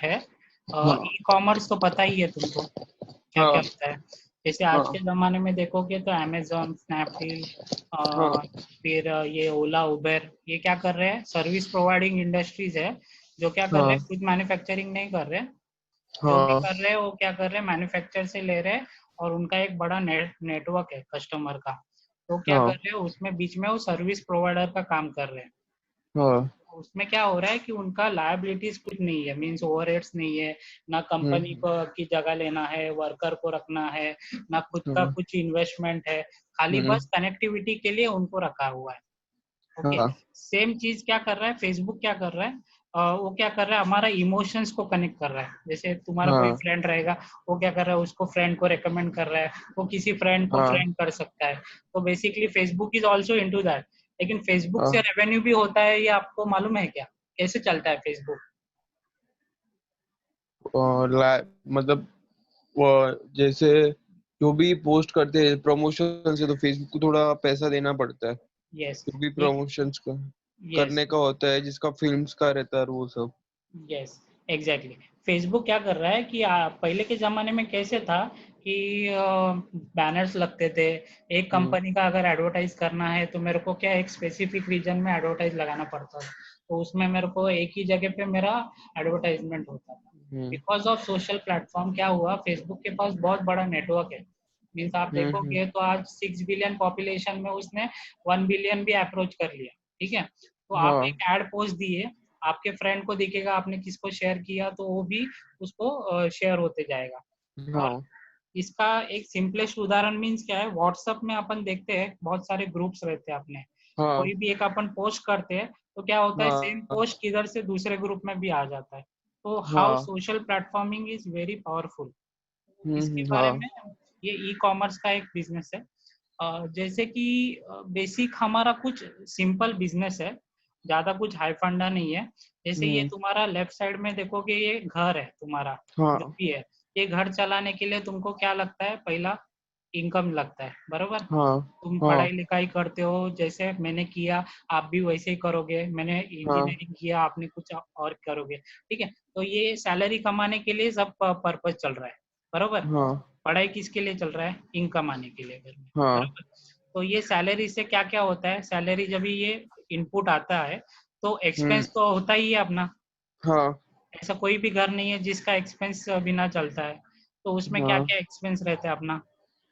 है। हाँ e commerce तो पता ही है तुमको क्या क्या हाँ होता है। जैसे आज के हाँ ज़माने में देखोगे तो अमेज़न, स्नैपडील, हाँ फिर ये ओला, उबर, ये क्या कर रहे हैं, सर्विस प्रोवाइडिंग इंडस्ट्रीज़ है, जो क्या कर रहे हाँ हैं, खुद मैन्युफैक्चरिंग नहीं कर रहे हैं। जो भी हाँ कर रहे हैं वो क्या कर रहे हैं, मैन्युफैक्चर से ले रहे हैं, और उनका एक बड़ा नेटवर्क है कस्टमर का। तो क्या कर हाँ रहे हैं, उसमें बीच में वो सर्विस प्रोवाइडर का काम कर रहे हैं। हाँ। उसमें क्या हो रहा है कि उनका लायबिलिटीज कुछ नहीं है, मीन्स ओवरहेड्स नहीं है, ना कंपनी हम्म को की जगह लेना है, वर्कर को रखना है, ना खुद का हम्म कुछ इन्वेस्टमेंट है, खाली हम्म, बस कनेक्टिविटी के लिए उनको रखा हुआ है। ओके। हाँ सेम चीज क्या कर रहा है फेसबुक, क्या कर रहा है, वो क्या कर रहा है, हमारा इमोशंस को कनेक्ट कर रहा है। जैसे तुम्हारा कोई हाँ फ्रेंड रहेगा, वो क्या कर रहा है, उसको फ्रेंड को रेकमेंड कर रहा है, वो किसी फ्रेंड को हाँ फ्रेंड कर सकता है। तो basically Facebook is also into that. लेकिन फेसबुक से हाँ। रेवेन्यू भी होता है, ये आपको मालूम है क्या, कैसे चलता है फेसबुक? और मतलब वो जैसे जो भी पोस्ट करते हैं प्रमोशन से, तो फेसबुक को थोड़ा पैसा देना पड़ता है। यस। जो भी ये प्रमोशंस का यस। करने का होता है, जिसका फिल्म्स का रहता है वो सब। Yes, exactly. फेसबुक क्या कर रहा है कि पहले के ज़माने में कैसे था कि बैनर्स लगते थे। एक हम्म कंपनी का अगर एडवर्टाइज करना है तो मेरे को क्या एक स्पेसिफिक रीजन में एडवर्टाइज लगाना पड़ता था। तो उसमें मेरे को एक ही जगह पे मेरा एडवर्टाइजमेंट होता था। हम्म बिकॉज ऑफ सोशल प्लेटफॉर्म क्या हुआ, फेसबुक के पास बहुत बड़ा नेटवर्क है। मीन्स आप हम्म देखोगे तो आज 6 बिलियन पॉपुलेशन में उसने 1 बिलियन भी अप्रोच कर लिया। ठीक है। तो आप हाँ एक एड पोस्ट दिए, आपके फ्रेंड को दिखेगा, आपने किसको शेयर किया तो वो भी उसको शेयर होते जाएगा। और हाँ इसका एक सिंपलेस्ट उदाहरण मीन्स क्या है, व्हाट्सएप में अपन देखते हैं बहुत सारे ग्रुप्स रहते हैं अपने। हाँ कोई भी एक अपन पोस्ट करते हैं तो क्या होता है, सेम हाँ पोस्ट किधर से दूसरे ग्रुप में भी आ जाता है। तो हाउ हाँ social platforming is very powerful. इसके बारे हाँ में, ये ई कॉमर्स का एक बिजनेस है। जैसे कि बेसिक हमारा कुछ सिंपल बिजनेस है, ज़्यादा कुछ हाई फंडा नहीं है। जैसे ये हम्म तुम्हारा लेफ्ट साइड में देखोगे, ये घर है तुम्हारा, जो हाँ भी है। ये घर चलाने के लिए तुमको क्या लगता है, पहला इनकम लगता है, बरोबर। हाँ तुम हाँ पढ़ाई लिखाई करते हो, जैसे मैंने किया, आप भी वैसे ही करोगे, मैंने हाँ इंजीनियरिंग किया, आपने कुछ और करोगे। ठीक है। तो ये सैलरी कमाने के लिए सब पर्पज चल रहा है, बरोबर। हाँ पढ़ाई किसके लिए चल रहा है, इनकम आने के लिए घर में, हाँ बराबर। तो ये सैलरी से क्या क्या होता है, सैलरी जब ये इनपुट आता है तो हम्म एक्सपेंस तो होता ही है अपना। हाँ ऐसा कोई भी घर नहीं है जिसका एक्सपेंस बिना चलता है। तो उसमें क्या हाँ क्या एक्सपेंस रहता है अपना,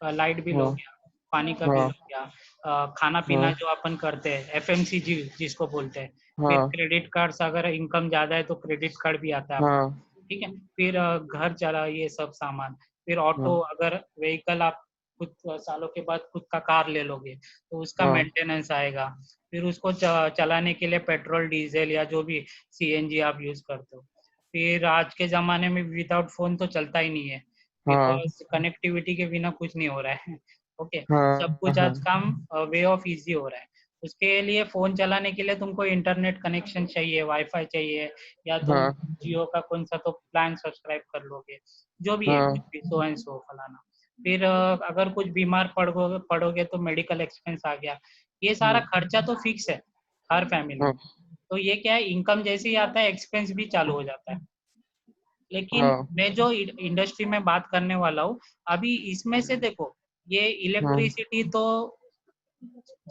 लाइट बिल हो हाँ गया, पानी का बिल हाँ हो गया, खाना पीना हाँ जो अपन करते हैं, एफएमसीजी जिसको बोलते हैं। फिर हाँ क्रेडिट कार्ड्स, अगर इनकम ज़्यादा है तो क्रेडिट कार्ड भी आता है अपना। हाँ ठीक है। फिर घर चला ये सब सामान। फिर ऑटो, हाँ अगर व्हीकल आप कुछ सालों के बाद खुद का कार ले लोगे तो उसका हाँ मेंटेनेंस आएगा। फिर उसको चलाने के लिए पेट्रोल डीजल या जो भी सीएनजी आप यूज करते हो। फिर आज के ज़माने में विदाउट फ़ोन तो चलता ही नहीं है, हाँ बिकॉज़ कनेक्टिविटी के बिना कुछ नहीं हो रहा है। ओके। सब हाँ कुछ आज हाँ काम वे ऑफ ईज़ी हो रहा है। उसके लिए फ़ोन चलाने के लिए तुमको इंटरनेट कनेक्शन चाहिए, वाईफ़ाई चाहिए, या तुम हाँ जियो का कौन-सा तो प्लान सब्सक्राइब कर लोगे, जो भी है, कुछ हाँ भी सो एंड सो फलाना। फिर अगर कुछ बीमार पड़ोगे पड़ोगे तो मेडिकल एक्सपेंस आ गया। ये सारा खर्चा तो फिक्स है हर फैमिली में। तो ये क्या है, इनकम जैसे ही आता है एक्सपेंस भी चालू हो जाता है। लेकिन हाँ मैं जो इंडस्ट्री में बात करने वाला हूँ, अभी इसमें से देखो, ये हाँ इलेक्ट्रिसिटी तो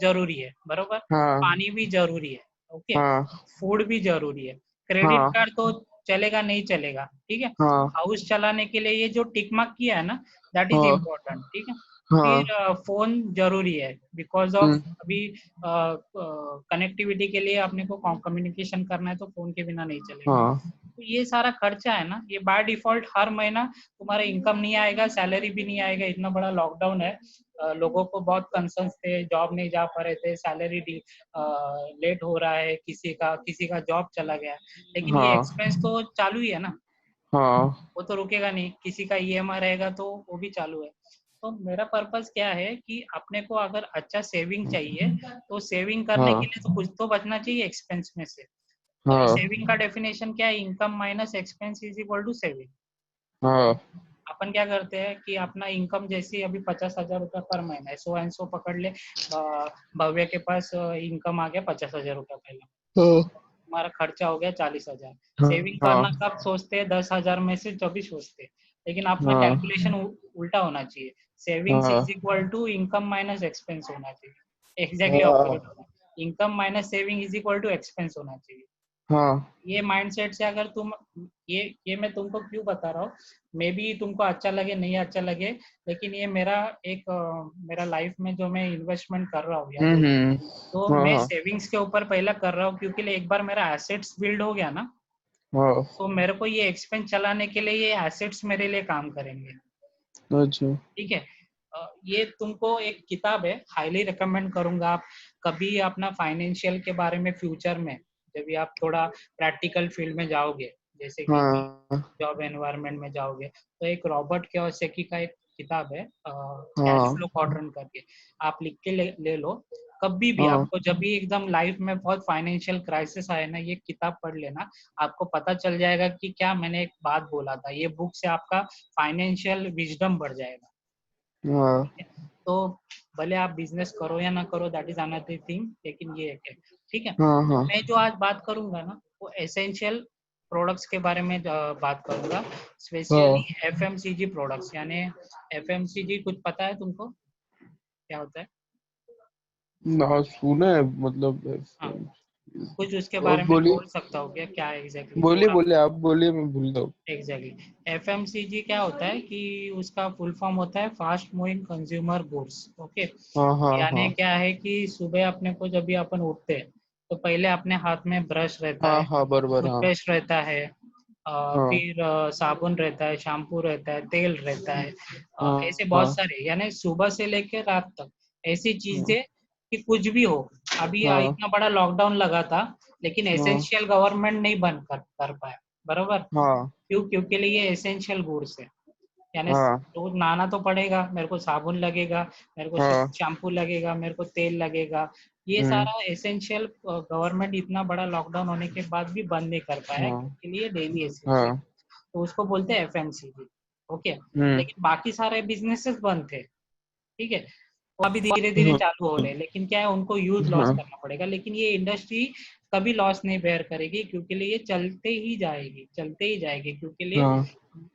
जरूरी है, बरोबर। हाँ पानी भी जरूरी है। ओके। हाँ फूड भी जरूरी है। क्रेडिट हाँ कार्ड तो चलेगा नहीं चलेगा, ठीक है। हाँ हाउस चलाने के लिए ये जो टिक मार्क किया है ना, दैट इज हाँ इम्पोर्टेंट, ठीक है। हाँ फिर फोन जरूरी है, बिकॉज ऑफ हम्म अभी कनेक्टिविटी के लिए अपने को कम्युनिकेशन करना है तो फोन के बिना नहीं चलेगा। हाँ तो ये सारा खर्चा है ना, ये बाय डिफॉल्ट हर महीना तुम्हारा इनकम नहीं आएगा, सैलरी भी नहीं आएगा। इतना बड़ा लॉकडाउन है, लोगों को बहुत कंसर्न्स थे, जॉब नहीं जा पा रहे थे, सैलरी लेट हो रहा है, किसी का जॉब चला गया। लेकिन ये हाँ एक्सपेंस तो चालू ही है ना, हाँ वो तो रुकेगा नहीं। किसी का ईएमआई रहेगा तो वो भी चालू है। तो मेरा पर्पस क्या है कि अपने को अगर अच्छा सेविंग चाहिए तो सेविंग करने के हाँ लिए तो कुछ तो बचना चाहिए एक्सपेंस में से। और हाँ सेविंग का डेफिनेशन क्या है, income minus expense is equal to saving. तो हाँ अपन क्या करते हैं कि अपना इनकम जैसी अभी 50,000 रुपया पर महीना है, सो एंड सो पकड़ ले। भव्य के पास इनकम आ गया 50,000 रुपया पहला। हाँ तुम्हारा खर्चा हो गया 40,000। हाँ सेविंग करना हाँ कब सोचते हैं? 10,000 में से जब भी सोचते हैं। लेकिन आपका हाँ कैलकुलेशन उल्टा होना चाहिए। सेविंग्स हाँ is equal to income minus expense होना चाहिए। एग्जैक्टली हाँ ऑपोजिट होना। Income minus saving is equal to expense होना चाहिए। हाँ ये माइंडसेट से अगर तुम, ये मैं तुमको क्यों बता रहा हूँ, मे बी तुमको अच्छा लगे नहीं अच्छा लगे, लेकिन ये मेरा एक मेरा लाइफ में जो मैं इन्वेस्टमेंट कर रहा हूँ या जो भी, तो हाँ मैं हाँ सेविंग्स के ऊपर पहला कर रहा हूँ, क्योंकि एक बार मेरा एसेट्स बिल्ड हो गया ना, हाँ। तो मेरे को ये एक्सपेंस चलाने के लिए ये एसेट्स मेरे लिए काम करेंगे। अच्छा। ठीक है। ये तुमको एक किताब है, हाईली रिकमेंड करूंगा। आप कभी अपना फाइनेंशियल के बारे में फ्यूचर में, जब भी आप थोड़ा प्रैक्टिकल फील्ड में जाओगे, जैसे कि हाँ जॉब एनवायरनमेंट में जाओगे, तो एक रॉबर्ट कियोसाकी का एक किताब है कैश हाँ फ्लो क्वाड्रेंट करके, आप लिख के ले लो। कभी भी हाँ आपको जब भी एकदम लाइफ में बहुत फाइनेंशियल क्राइसिस आए ना, ये किताब पढ़ लेना। आपको पता चल जाएगा कि क्या मैंने एक बात बोला था। ये बुक से आपका फाइनेंशियल विजडम बढ़ जाएगा। हाँ ठीक है? तो भले आप बिजनेस करो या ना करो, दैट इज अनदर थिंग, लेकिन ये है। ठीक है। हाँ तो हाँ मैं जो आज बात करूंगा ना, वो एसेंशियल प्रोडक्ट्स के बारे में बात करूंगा, स्पेशली हाँ। FMCG products. यानी एफएमसीजी कुछ पता है तुमको क्या होता है? ना सुना है मतलब। हाँ, कुछ उसके और बारे में बोलिए। बोल सकता हूँ क्या एग्जैक्टली बोलिए थोड़ा? बोलिए, आप बोलिए, मैं भूलता हूँ। एग्जैक्टली। एफएमसीजी क्या होता है कि उसका फुल फॉर्म होता है fast moving consumer goods. Okay. हाँ हाँ यानी हाँ क्या है कि सुबह अपने को जब भी अपन उठते हैं, तो पहले अपने हाथ में ब्रश रहता हाँ है, हाँ, बराबर, हाँ टूथपेस्ट रहता है, हाँ फिर साबुन रहता है, शैम्पू रहता है, तेल रहता है, ऐसे हाँ बहुत हाँ सारे, यानी सुबह से लेकर रात तक ऐसी हाँ चीजें कि कुछ भी हो। अभी हाँ इतना बड़ा लॉकडाउन लगा था, लेकिन हाँ एसेंशियल गवर्नमेंट नहीं बंद कर पाया। बरोबर। हाँ क्यों? क्योंकि लिए ये एसेंशियल गुड्स है। यानी हाँ रोज नहाना तो पड़ेगा, मेरे को साबुन लगेगा, मेरे को हाँ। शैम्पू लगेगा, मेरे को तेल लगेगा। ये हम्म। सारा एसेंशियल गवर्नमेंट इतना बड़ा लॉकडाउन होने के बाद भी बंद नहीं कर पाया, हाँ क्योंकि लिए डेली एसेंशियल। हाँ। तो उसको बोलते हैं एफएमसीजी। ओके। हम्म। लेकिन बाकी सारे बिजनेसेस बंद थे। ठीक है। वो अभी धीरे धीरे हाँ चालू हो रहे हैं, लेकिन क्या है, उनको यूज लॉस हाँ करना पड़ेगा। लेकिन ये इंडस्ट्री कभी लॉस नहीं बेयर करेगी, क्योंकि लिए ये चलते ही जाएगी, चलते ही जाएगी। क्योंकि लिए हाँ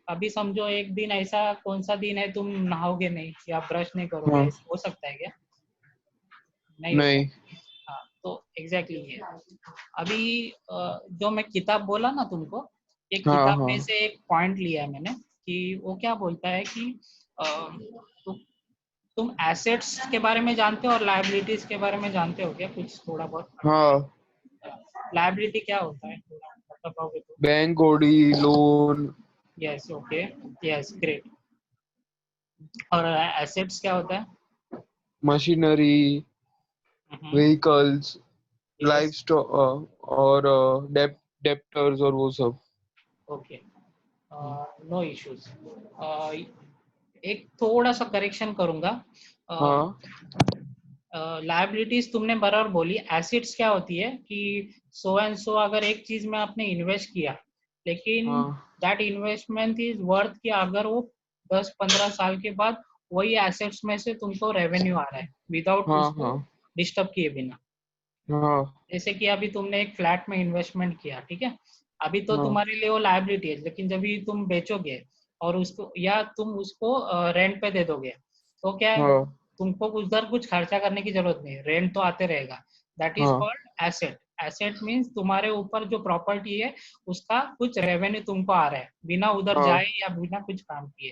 अभी समझो एक दिन ऐसा कौन सा दिन है तुम नहाओगे नहीं या ब्रश नहीं करोगे, हाँ। ऐसा हो सकता है क्या? नहीं होगा। नहीं। हाँ, तो एग्जैक्टली ये अभी जो मैं किताब बोला ना तुमको, एक हाँ किताब हाँ में से एक पॉइंट लिया है मैंने, कि वो क्या बोलता है कि अ, तु, तुम एसेट्स के बारे में जानते हो और लायबिलिटीज के बारे में जानते हो क्या कुछ थोड़ा बहुत? हाँ। लायबिलिटी क्या होता है थोड़ा बता पाओगे तो? Bank, OD, loan. Yes, okay, yes, great. और एसेट्स क्या होता है? Machinery, vehicles, life yes, stock, और डेप्टर्स और वो सब। Okay, no issues. एक थोड़ा सा करेक्शन करूंगा। हाँ लायबिलिटीज तुमने बराबर बोली। एसेट्स क्या होती है कि सो एंड सो अगर एक चीज में आपने इन्वेस्ट किया, लेकिन हाँ दैट इन्वेस्टमेंट इज वर्थ कि अगर वो 10-15 साल के बाद वही एसेट्स में से तुमको रेवेन्यू आ रहा है विदाउट हाँ उसको हाँ डिस्टर्ब किए बिना। हाँ जैसे कि अभी तुमने एक फ्लैट में इन्वेस्टमेंट किया, ठीक है, अभी तो हाँ तुम्हारे लिए वो लायबिलिटी है, लेकिन जब भी तुम बेचोगे और उसको, या तुम उसको रेंट पे दे दोगे, तो क्या है, हाँ तुमको उधर कुछ खर्चा करने की जरूरत नहीं, रेंट तो आते रहेगा। दैट इज हाँ कॉल्ड एसेट। एसेट मीन्स तुम्हारे ऊपर जो प्रॉपर्टी है, उसका कुछ रेवेन्यू तुमको आ रहा है बिना उधर हाँ जाए या बिना कुछ काम किए।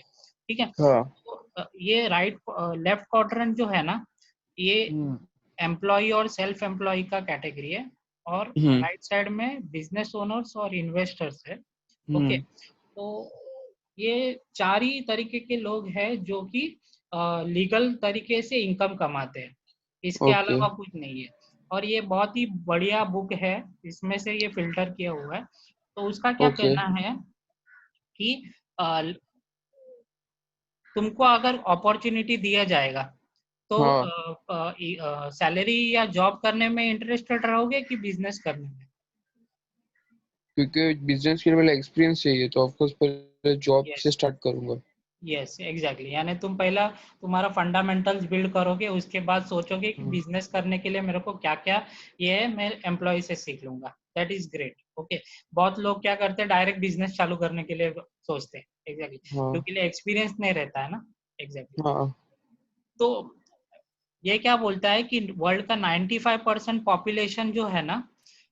ठीक है। हाँ। तो ये राइट लेफ्ट क्वाड्रेंट जो है ना, ये हम्म एम्प्लॉय और सेल्फ एम्प्लॉय का कैटेगरी है, और हम्म राइट साइड में बिजनेस ओनर्स और इन्वेस्टर्स है। ओके। हम्म। तो ये चार ही तरीके के लोग हैं जो कि लीगल तरीके से इनकम कमाते हैं, इसके ओके अलावा कुछ नहीं है। और ये बहुत ही बढ़िया बुक है, इसमें से ये फिल्टर किया हुआ है। तो उसका क्या ओके। कहना है कि अ, तुमको अगर अपॉर्चुनिटी दिया जाएगा, तो हाँ, सैलरी या जॉब करने में इंटरेस्टेड रहोगे कि बिजनेस करने में? क्योंकि बिजनेस के लिए पहले एक्सपीरियंस चाहिए, तो ऑफ कोर्स पहले जॉब से यस, स्टार्ट करूंगा। यस एग्जैक्टली, यानी तुम पहला तुम्हारा फंडामेंटल्स बिल्ड करोगे, उसके बाद सोचोगे कि बिजनेस करने के लिए मेरे को क्या क्या ये है, मैं एम्प्लॉय से सीख लूंगा। That is great. ओके, बहुत लोग क्या करते हैं, डायरेक्ट बिजनेस चालू करने के लिए सोचते हैं। एग्जैक्टली, हाँ क्योंकि एक्सपीरियंस नहीं रहता है ना। एग्जैक्टली। हाँ। तो ये क्या बोलता है कि वर्ल्ड का 95% पॉपुलेशन जो है ना,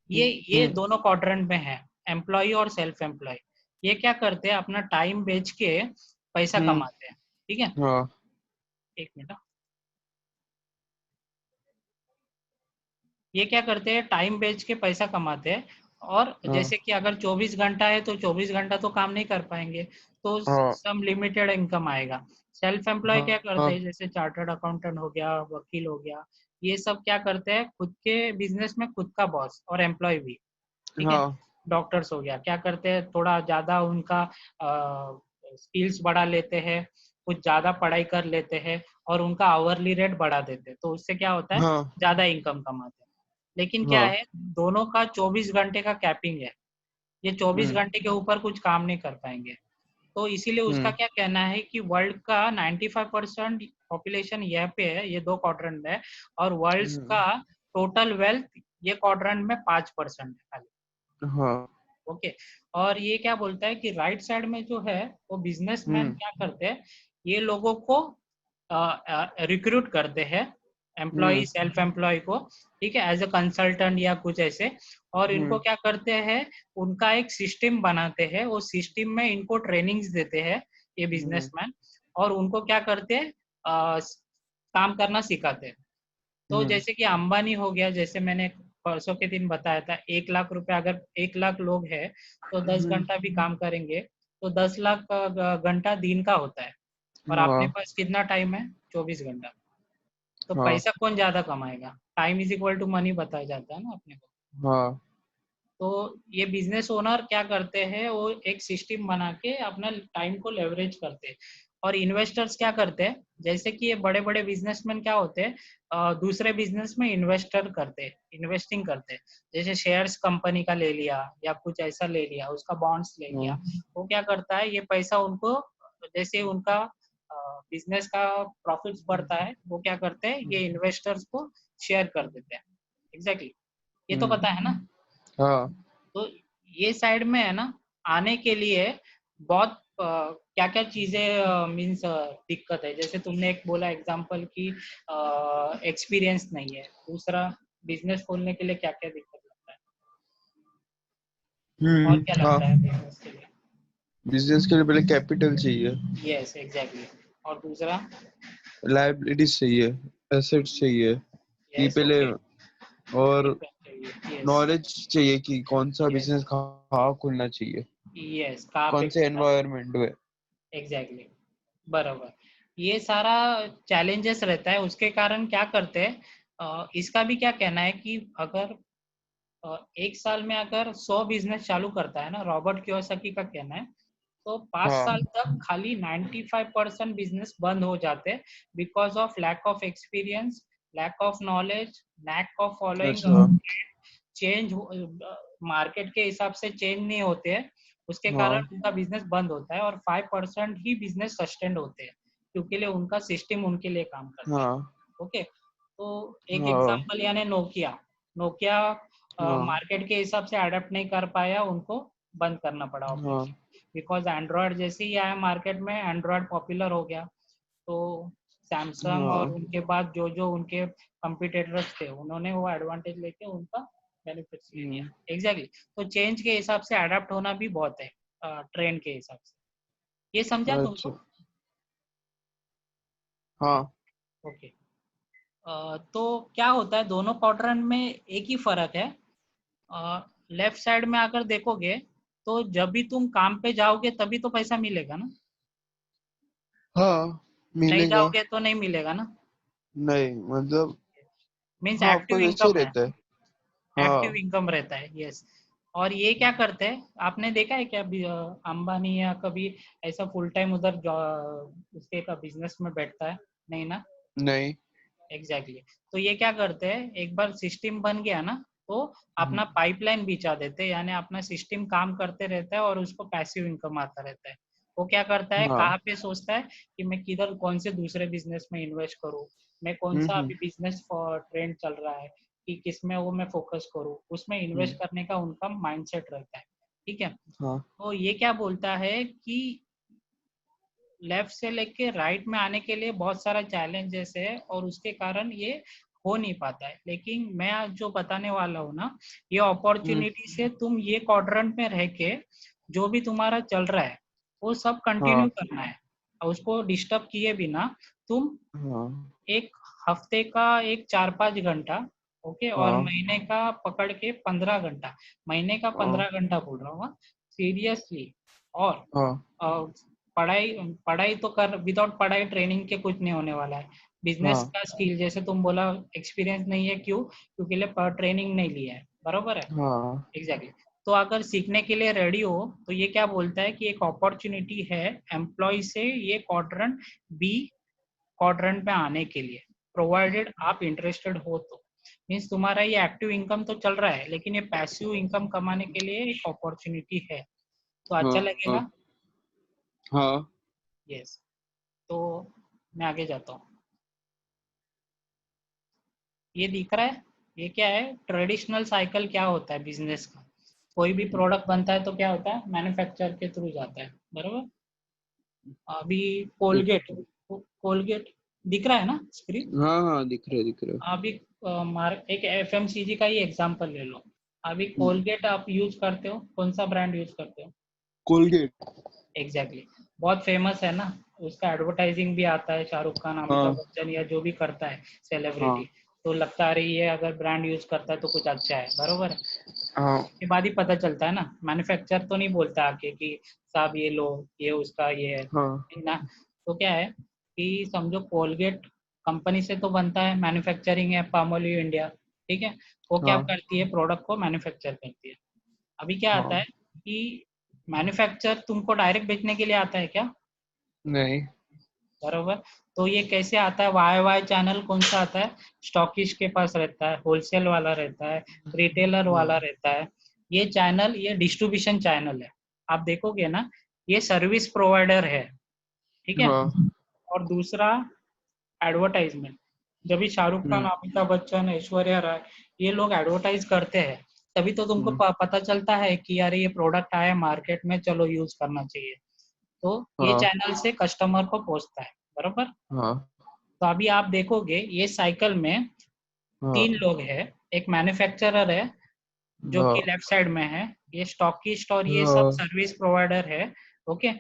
ये हम्म दोनों क्वाड्रेंट में है, एम्प्लॉय और सेल्फ एम्प्लॉय। ये क्या करते हैं, अपना टाइम बेच के पैसा हम्म। कमाते हैं। ठीक है, हाँ एक मिनट। ये क्या करते हैं, टाइम बेच के पैसा कमाते हैं। और हाँ जैसे कि अगर 24 घंटा है तो 24 घंटा तो काम नहीं कर पाएंगे, तो हाँ सम लिमिटेड इनकम आएगा। सेल्फ एम्प्लॉय हाँ क्या करते हाँ। हैं, जैसे चार्टर्ड अकाउंटेंट हो गया, वकील हो गया, ये सब क्या करते हैं, खुद के बिजनेस में खुद का बॉस और एम्प्लॉय भी। ठीक है, हाँ डॉक्टर्स हो गया, क्या करते हैं, थोड़ा ज्यादा उनका स्किल्स बढ़ा लेते हैं, कुछ ज्यादा पढ़ाई कर लेते हैं, और उनका आवरली रेट बढ़ा देते हैं, तो उससे क्या होता है, हाँ ज्यादा इनकम कमाते हैं। लेकिन क्या हाँ। है, दोनों का 24 घंटे का कैपिंग है, ये 24 हम्म घंटे के ऊपर कुछ काम नहीं कर पाएंगे। तो इसीलिए उसका हम्म क्या कहना है कि वर्ल्ड का 95% पॉपुलेशन यहाँ पे है, ये दो क्वाड्रेंट में है, और वर्ल्ड हम्म। का टोटल वेल्थ ये क्वाड्रेंट में 5% है खाली। हाँ। ओके, और ये क्या बोलता है कि राइट साइड में जो है, वो बिजनेसमैन हम्म क्या करते हैं, ये लोगों को रिक्रूट करते हैं, एम्प्लॉय हम्म सेल्फ एम्प्लॉय को, ठीक है, एज अ कंसल्टेंट या कुछ ऐसे। और इनको हम्म क्या करते हैं, उनका एक सिस्टम बनाते हैं, वो सिस्टम में इनको ट्रेनिंग्स देते हैं ये हम्म बिजनेसमैन, और उनको क्या करते हैं, काम करना सिखाते हैं। तो हम्म जैसे कि अंबानी हो गया, जैसे मैंने परसों के दिन बताया था, 1 लाख रुपए, अगर 1 लाख लोग हैं तो 10 घंटा भी काम करेंगे, तो 10 लाख का घंटा दिन का होता है। और अपने हाँ पास कितना टाइम है, 24 घंटा। तो हाँ पैसा कौन ज्यादा कमाएगा, time is equal to money बताया जाता है ना अपने को। हाँ। तो ये बिजनेस ओनर क्या करते हैं, वो एक सिस्टम बना के अपना टाइम को लेवरेज करते हैं। और इन्वेस्टर्स क्या करते हैं, जैसे कि ये बड़े बड़े बिजनेसमैन क्या होते हैं, दूसरे बिजनेस में इन्वेस्टर करते हैं, इन्वेस्टिंग करते हैं। जैसे शेयर्स कंपनी का ले लिया, या कुछ ऐसा ले लिया, उसका बॉन्ड्स ले लिया। हाँ वो क्या करता है, ये पैसा उनको, जैसे उनका बिजनेस का प्रॉफिट्स बढ़ता है, वो क्या करते हैं, ये इन्वेस्टर्स को शेयर कर देते हैं। एग्जैक्टली, ये तो हम्म। पता है ना। हाँ तो ये साइड में है ना, आने के लिए बहुत क्या क्या चीजें मीन्स दिक्कत है, जैसे तुमने एक बोला एग्जांपल कि एक्सपीरियंस नहीं है। दूसरा, बिजनेस खोलने के लिए क्या क्या दिक्कत लगता है, और क्या हाँ। लगता है बिजनेस के लिए। बिजनेस के लिए पहले कैपिटल चाहिए, यस एग्जैक्टली, और दूसरा। लाइबिलिटीज चाहिए, एसेट्स चाहिए कि यस पहले, ओके, और इनकम चाहिए। यस, नॉलेज चाहिए कि कौन सा यस, बिजनेस कहाँ खुलना चाहिए, यस कहाँ पे कौन से खुलना चाहिए। एनवायरनमेंट में। एग्जैक्टली, बराबर। ये सारा चैलेंजेस रहता है, उसके कारण क्या करते हैं, इसका भी क्या कहना है कि अगर एक साल में अगर 100 बिजनेस चालू करता है ना, रॉबर्ट कियोसाकी का कहना है, तो 5 साल हाँ। तक खाली 95% बिजनेस बंद हो जाते हैं, because of lack of experience, lack of knowledge, lack of following अच्छा। चेंज, मार्केट के हिसाब से चेंज नहीं होते हैं, उसके कारण हाँ उनका बिजनेस बंद होता है। और 5% ही बिजनेस सस्टेंड होते हैं, क्योंकि लिए उनका सिस्टम उनके लिए काम करता है। हाँ ओके, तो एक हाँ एग्जांपल यानी नोकिया, नोकिया हाँ मार्केट के हिसाब से अडेप्ट नहीं कर पाया, उनको बंद करना पड़ा हाँ। ऑपरेशन, बिकॉज एंड्रॉयड जैसे ही आया मार्केट में, एंड्रॉयड पॉपुलर हो गया। तो सैमसंग और हाँ। उनके बाद जो जो उनके कंपटीटर्स थे, उन्होंने वो एडवांटेज लेके उनका बेनिफिट्स ले लिया। हम्म। एग्जैक्टली तो चेंज के हिसाब से अडेप्ट होना भी बहुत है, ट्रेंड के हिसाब से। ये समझा अच्छा। तुमको। हाँ ओके, तो क्या होता है, दोनों क्वाड्रेंट में एक ही फर्क है। लेफ्ट साइड में अगर देखोगे, तो जब भी तुम काम पे जाओगे तभी तो पैसा मिलेगा ना, हाँ नहीं मिलेगा। जाओगे तो नहीं मिलेगा ना। नहीं मतलब, मीन्स हाँ एक्टिव ऑफकोर्स ऐसे ही इनकम है, रहता है। एक्टिव हाँ इनकम रहता है। यस, और ये क्या करते हैं, आपने देखा है क्या, अंबानी या कभी ऐसा फुल टाइम उधर उसके का बिजनेस में बैठता है, नहीं ना। नहीं। एग्जैक्टली, तो ये क्या करते हैं, एक बार सिस्टम बन गया ना, तो अपना हम्म पाइपलाइन बिछा देते हैं, यानी अपना सिस्टम काम करते रहता है और उसको पैसिव इनकम आता रहता है। वो क्या करता है, हाँ। कहाँ पे सोचता है कि मैं किधर कौन से दूसरे बिजनेस में इन्वेस्ट करूँ, मैं कौन सा हम्म। अभी बिजनेस ट्रेंड चल रहा है कि किसमें वो मैं फोकस करूँ, उसमें इन्वेस्ट करने का उनका माइंडसेट रहता है। ठीक है, हाँ। तो ये क्या बोलता है कि लेफ्ट से लेके राइट में आने के लिए बहुत सारा चैलेंजेस है और उसके कारण ये हो नहीं पाता है। लेकिन मैं आज जो बताने वाला हूँ ना, ये अपॉर्चुनिटी से तुम ये क्वाड्रेंट में रह के जो भी तुम्हारा चल रहा है वो सब कंटिन्यू हाँ। करना है और उसको डिस्टर्ब किए बिना तुम हाँ। एक हफ्ते का एक 4-5 घंटा, ओके, और हाँ। महीने का पकड़ के 15 घंटा, महीने का हाँ। 15 घंटा बोल रहा हूँ सीरियसली। और हाँ। अ, पढ़ाई पढ़ाई तो कर, विदाउट पढ़ाई ट्रेनिंग के कुछ नहीं होने वाला है। बिजनेस हाँ। का स्किल जैसे तुम बोला एक्सपीरियंस नहीं है, क्यों? क्योंकि ट्रेनिंग नहीं लिया है, बरोबर है, हाँ। एग्जैक्टली। तो अगर सीखने के लिए रेडी हो तो ये क्या बोलता है कि एक अपॉर्चुनिटी है एम्प्लॉय से ये क्वाड्रेंट बी क्वाड्रेंट में आने के लिए, प्रोवाइडेड आप इंटरेस्टेड हो तो। मीन्स तुम्हारा ये एक्टिव इनकम तो चल रहा है लेकिन ये पैसिव इनकम कमाने के लिए एक अपॉर्चुनिटी है, तो अच्छा हाँ। लगेगा। हाँ। यस, तो मैं आगे जाता हूँ। ये दिख रहा है, ये क्या है, ट्रेडिशनल साइकिल क्या होता है बिजनेस का। कोई भी प्रोडक्ट बनता है तो क्या होता है, मैन्युफैक्चर के थ्रू जाता है, बरोबर। अभी कोलगेट, कोलगेट दिख रहा है ना स्क्रीन। हाँ। हाँ, दिख रहे। अभी एक एफएमसीजी का ही एग्जांपल ले लो। अभी कोलगेट आप यूज करते हो, कौन सा ब्रांड यूज करते हो? कोलगेट। एग्जैक्टली बहुत फेमस है ना, उसका एडवर्टाइजिंग भी आता है, शाहरुख खान, अमिताभ हाँ। बच्चन या जो भी करता है सेलिब्रिटी, हाँ। तो लगता है ये अगर ब्रांड यूज करता है तो कुछ अच्छा है, बरोबर है। हाँ। उसके बाद ही पता चलता है ना, मैन्युफैक्चर तो नहीं बोलता आके कि साहब ये लो, ये उसका ये है, हाँ। नहीं ना। तो क्या है कि समझो कोलगेट कंपनी से तो बनता है, मैन्युफैक्चरिंग है पामोलिव इंडिया, ठीक है। वो क्या हाँ। करती है, प्रोडक्ट को मैन्युफैक्चर करती है। अभी क्या आता है हाँ। कि मैन्युफैक्चर तुमको डायरेक्ट बेचने के लिए आता है क्या? नहीं। बरोबर। तो ये कैसे आता है, वाई वाई चैनल कौन सा आता है, स्टॉकिस्ट के पास रहता है, होलसेल वाला रहता है, रिटेलर वाला हाँ। रहता है। ये चैनल ये डिस्ट्रीब्यूशन चैनल है, आप देखोगे ना, ये सर्विस प्रोवाइडर है, ठीक है। हाँ। और दूसरा एडवर्टाइजमेंट, जब भी शाहरुख खान, हम्म। अमिताभ बच्चन, ऐश्वर्या राय ये लोग एडवर्टाइज करते हैं, तभी तो तुमको हम्म। पता चलता है कि यार ये प्रोडक्ट आया मार्केट में, चलो यूज करना चाहिए। तो ये हाँ। चैनल से कस्टमर को पहुंचता है, बरोबर। हाँ। तो अभी आप देखोगे ये साइकिल में तीन हाँ। लोग हैं, एक मैन्युफैक्चरर है जो कि हाँ। लेफ्ट साइड में है, ये स्टॉकिस्ट और ये सब हाँ। सर्विस प्रोवाइडर है, ओके,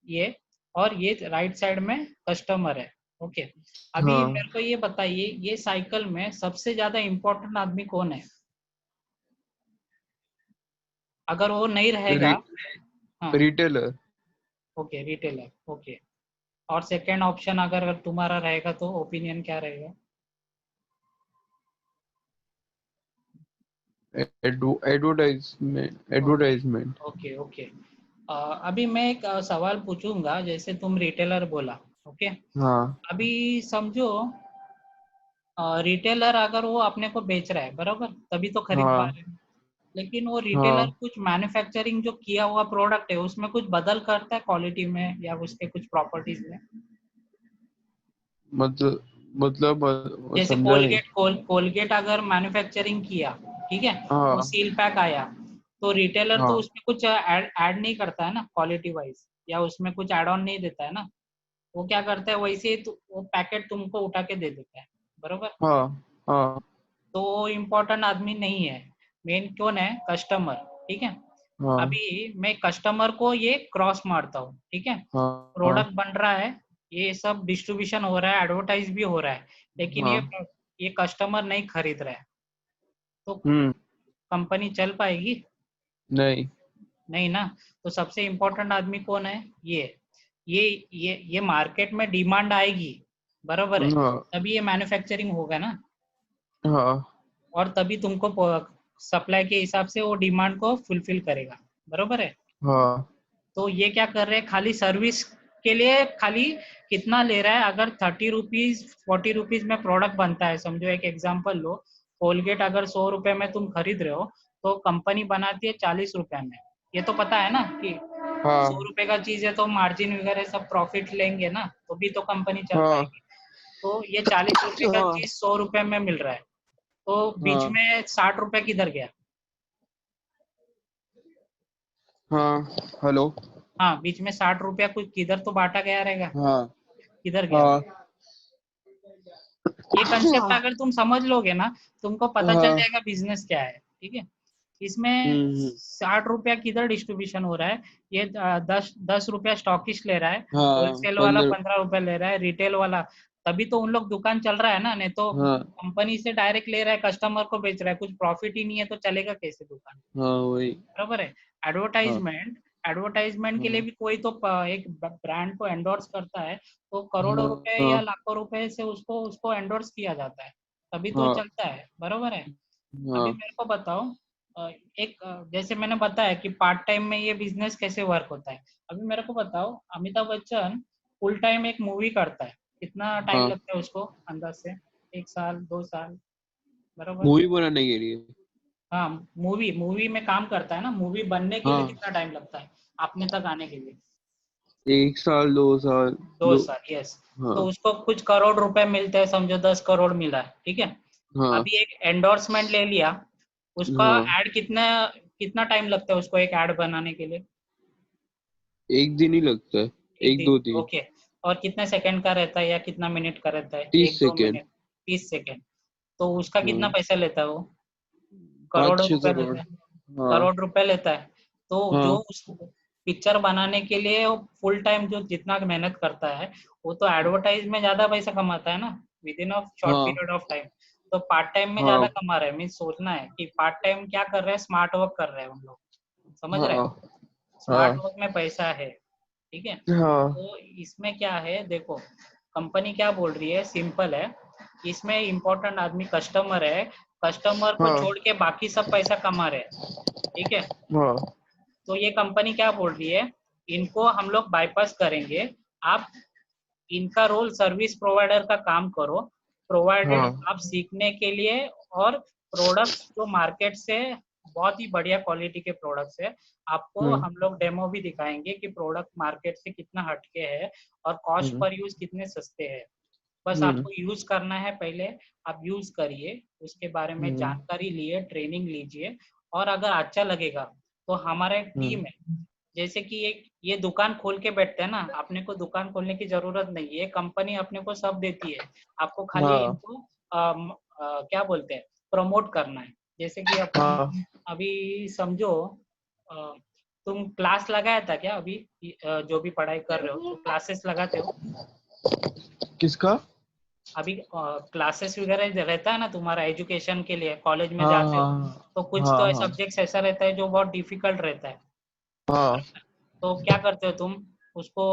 ये, और ये राइट साइड में कस्टमर है, ओके। अभी हाँ। मेरे को ये बताइए, ये साइकिल में सबसे ज्यादा इम्पोर्टेंट आदमी कौन है? अगर वो नहीं रहेगा, रि, हाँ, रिटेलर। Okay, retailer, okay. और सेकेंड ऑप्शन अगर तुम्हारा रहेगा तो ओपिनियन क्या रहेगा? Okay, advertisement. Okay, okay. अभी मैं एक सवाल पूछूंगा, जैसे तुम रिटेलर बोला, ओके। हाँ। अभी समझो रिटेलर अगर वो अपने को बेच रहा है, बराबर, तभी तो खरीदवा हाँ। रहे हैं। लेकिन वो रिटेलर हाँ। कुछ मैन्युफैक्चरिंग जो किया हुआ प्रोडक्ट है उसमें कुछ बदल करता है क्वालिटी में या उसके कुछ प्रॉपर्टीज में। मतलब जैसे समझा नहीं। कोलगेट अगर मैन्युफैक्चरिंग किया, ठीक है, वो हाँ। सील पैक आया, तो रिटेलर तो हाँ। उसमें कुछ ऐड नहीं करता है ना क्वालिटी वाइज, या उसमें कुछ ऐड ऑन नहीं देता है ना। वो क्या करता है, वैसे ही वो पैकेट तुमको उठा के दे देता है, बरोबर। हाँ। हाँ। तो वो इम्पोर्टेंट आदमी नहीं है, मेन कौन है, कस्टमर, ठीक है। हाँ। अभी मैं कस्टमर को ये क्रॉस मारता हूँ, ठीक है। हाँ। हाँ। प्रोडक्ट बन रहा है, ये सब डिस्ट्रीब्यूशन हो रहा है, एडवर्टाइज भी हो रहा है, लेकिन हाँ। ये कस्टमर नहीं खरीद रहा है, तो हम्म। कंपनी चल पाएगी? नहीं। नहीं ना। तो सबसे इम्पोर्टेंट आदमी कौन है, ये ये मार्केट में डिमांड आएगी, बरोबर है, हाँ। तभी ये मैन्युफैक्चरिंग होगा ना, हाँ। और तभी तुमको सप्लाई के हिसाब से वो डिमांड को फुलफिल करेगा, बरोबर है। हाँ। तो ये क्या कर रहे हैं, खाली सर्विस के लिए खाली कितना ले रहा है, अगर 30 रुपीज 40 रुपीज में प्रोडक्ट बनता है, समझो एक एग्जांपल लो, कोलगेट अगर 100 रुपए में तुम खरीद रहे हो तो कंपनी बनाती है 40 रुपए में, ये तो पता है ना कि हाँ 100 रुपए का चीज है तो मार्जिन वगैरह सब प्रॉफिट लेंगे ना, तो भी तो कंपनी चल हाँ पाएगी। तो ये 40 रुपए का हाँ चीज 100 रुपए में मिल रहा है, तो बीच हाँ में 60 रुपए किधर गया? हाँ। हेलो। हाँ, बीच में 60 रुपया कुछ किधर तो बांटा गया रहेगा, हाँ किधर गया वो? हाँ ये कंसेप्ट अगर तुम समझ लोगे ना, तुमको पता चल हाँ। जाएगा बिजनेस क्या है। ठीक है, इसमें हम्म। 60 रुपया किधर डिस्ट्रीब्यूशन हो रहा है? ये 10 रुपया स्टॉकिस्ट ले रहा है, हाँ होलसेल वाला 15। 15 रुपया ले रहा है, रिटेल वाला, तभी तो उन लोग दुकान चल रहा है ना, नहीं तो हाँ कंपनी से डायरेक्ट ले रहा है, कस्टमर को बेच रहा है, कुछ प्रॉफिट ही नहीं है तो चलेगा कैसे दुकान? हाँ वही। बराबर है। हाँ एडवर्टाइजमेंट, एडवर्टाइजमेंट के लिए हाँ भी कोई तो एक ब्रांड को एंडोर्स करता है, तो करोड़ों रुपए हाँ या लाखों रुपए से उसको उसको एंडोर्स किया जाता है, तभी तो हाँ चलता है। बरोबर है। अभी हाँ मेरे को बताओ, जैसे मैंने बताया कि पार्ट टाइम में ये बिजनेस कैसे वर्क होता है। अभी मेरे को बताओ, अमिताभ बच्चन फुल टाइम एक मूवी करता है, कितना टाइम हाँ। लगता है उसको अंदाज से? 1 साल, 2 साल? बरोबर। मूवी बनाने के लिए। हाँ, मूवी मूवी में काम करता है ना, मूवी बनने के लिए हाँ कितना टाइम लगता है अपने तक आने के लिए? 1 साल 2 साल। दो दो। साल यस। हाँ तो उसको कुछ करोड़ रुपए मिलते हैं, समझो 10 करोड़ मिला है, ठीक है। हाँ अभी एक एंडोर्समेंट ले लिया, उसका हाँ। एड कितना कितना टाइम लगता है उसको एक एड बनाने के लिए? 1 दिन ही लगता है। एक एक दिन, 2 दिन। ओके। और कितने सेकंड का रहता है या कितना मिनट का रहता है? तीस एक दो सेकेंड मिनट 30 सेकंड। तो उसका कितना हाँ पैसा लेता है वो? पाँच करोड़ों छह रुपए करोड़ लेता है, हाँ करोड़ रुपए लेता है। तो जो हाँ उस पिक्चर बनाने के लिए वो फुल टाइम जो जितना मेहनत करता है, वो तो एडवर्टाइज में ज्यादा पैसा कमाता है ना, विद इन अ शॉर्ट हाँ पीरियड ऑफ टाइम। तो पार्ट टाइम में ज्यादा हाँ कमा रहे हैं, मीन सोचना है कि पार्ट टाइम क्या कर रहे हैं, स्मार्ट वर्क कर रहे हैं उन लोग। समझ रहे हैं? हाँ स्मार्ट हाँ वर्क में पैसा है। ठीक है। हाँ तो इसमें क्या है देखो, कंपनी क्या बोल रही है, सिंपल है। इसमें इम्पोर्टेंट आदमी कस्टमर है, कस्टमर को हाँ छोड़ के बाकी सब पैसा कमा रहे हैं। ठीक है। हाँ तो ये कंपनी क्या बोल रही है, इनको हम लोग बाईपास करेंगे, आप इनका रोल सर्विस प्रोवाइडर का काम करो, प्रोवाइडेड हाँ। आप सीखने के लिए, और प्रोडक्ट्स जो मार्केट से बहुत ही बढ़िया क्वालिटी के प्रोडक्ट्स है, आपको हम्म हम लोग डेमो भी दिखाएंगे कि प्रोडक्ट मार्केट से कितना हटके है और कॉस्ट हम्म पर यूज कितने सस्ते हैं। बस हम्म आपको यूज करना है पहले, आप यूज करिए, उसके बारे में हम्म जानकारी लिए, ट्रेनिंग लीजिए, और अगर अच्छा लगेगा तो हमारा एक टीम हम्म। है, जैसे कि एक ये दुकान खोल के बैठते हैं ना, अपने को दुकान खोलने की जरूरत नहीं है, कंपनी अपने को सब देती है, आपको खाली हाँ इनको क्या बोलते हैं, प्रमोट करना है। जैसे कि अपन हाँ। अभी समझो, अ, तुम क्लास लगाया था क्या अभी? जो भी पढ़ाई कर रहे हो तो क्लासेस लगाते हो किसका? अभी? क्लासेस वगैरह रहता है ना तुम्हारा एजुकेशन के लिए, कॉलेज में हाँ जाते हो, हाँ तो कुछ हाँ तो हाँ सब्जेक्ट्स ऐसा रहता है जो बहुत डिफिकल्ट रहता है। हाँ। बराबर। तो क्या करते हो तुम, उसको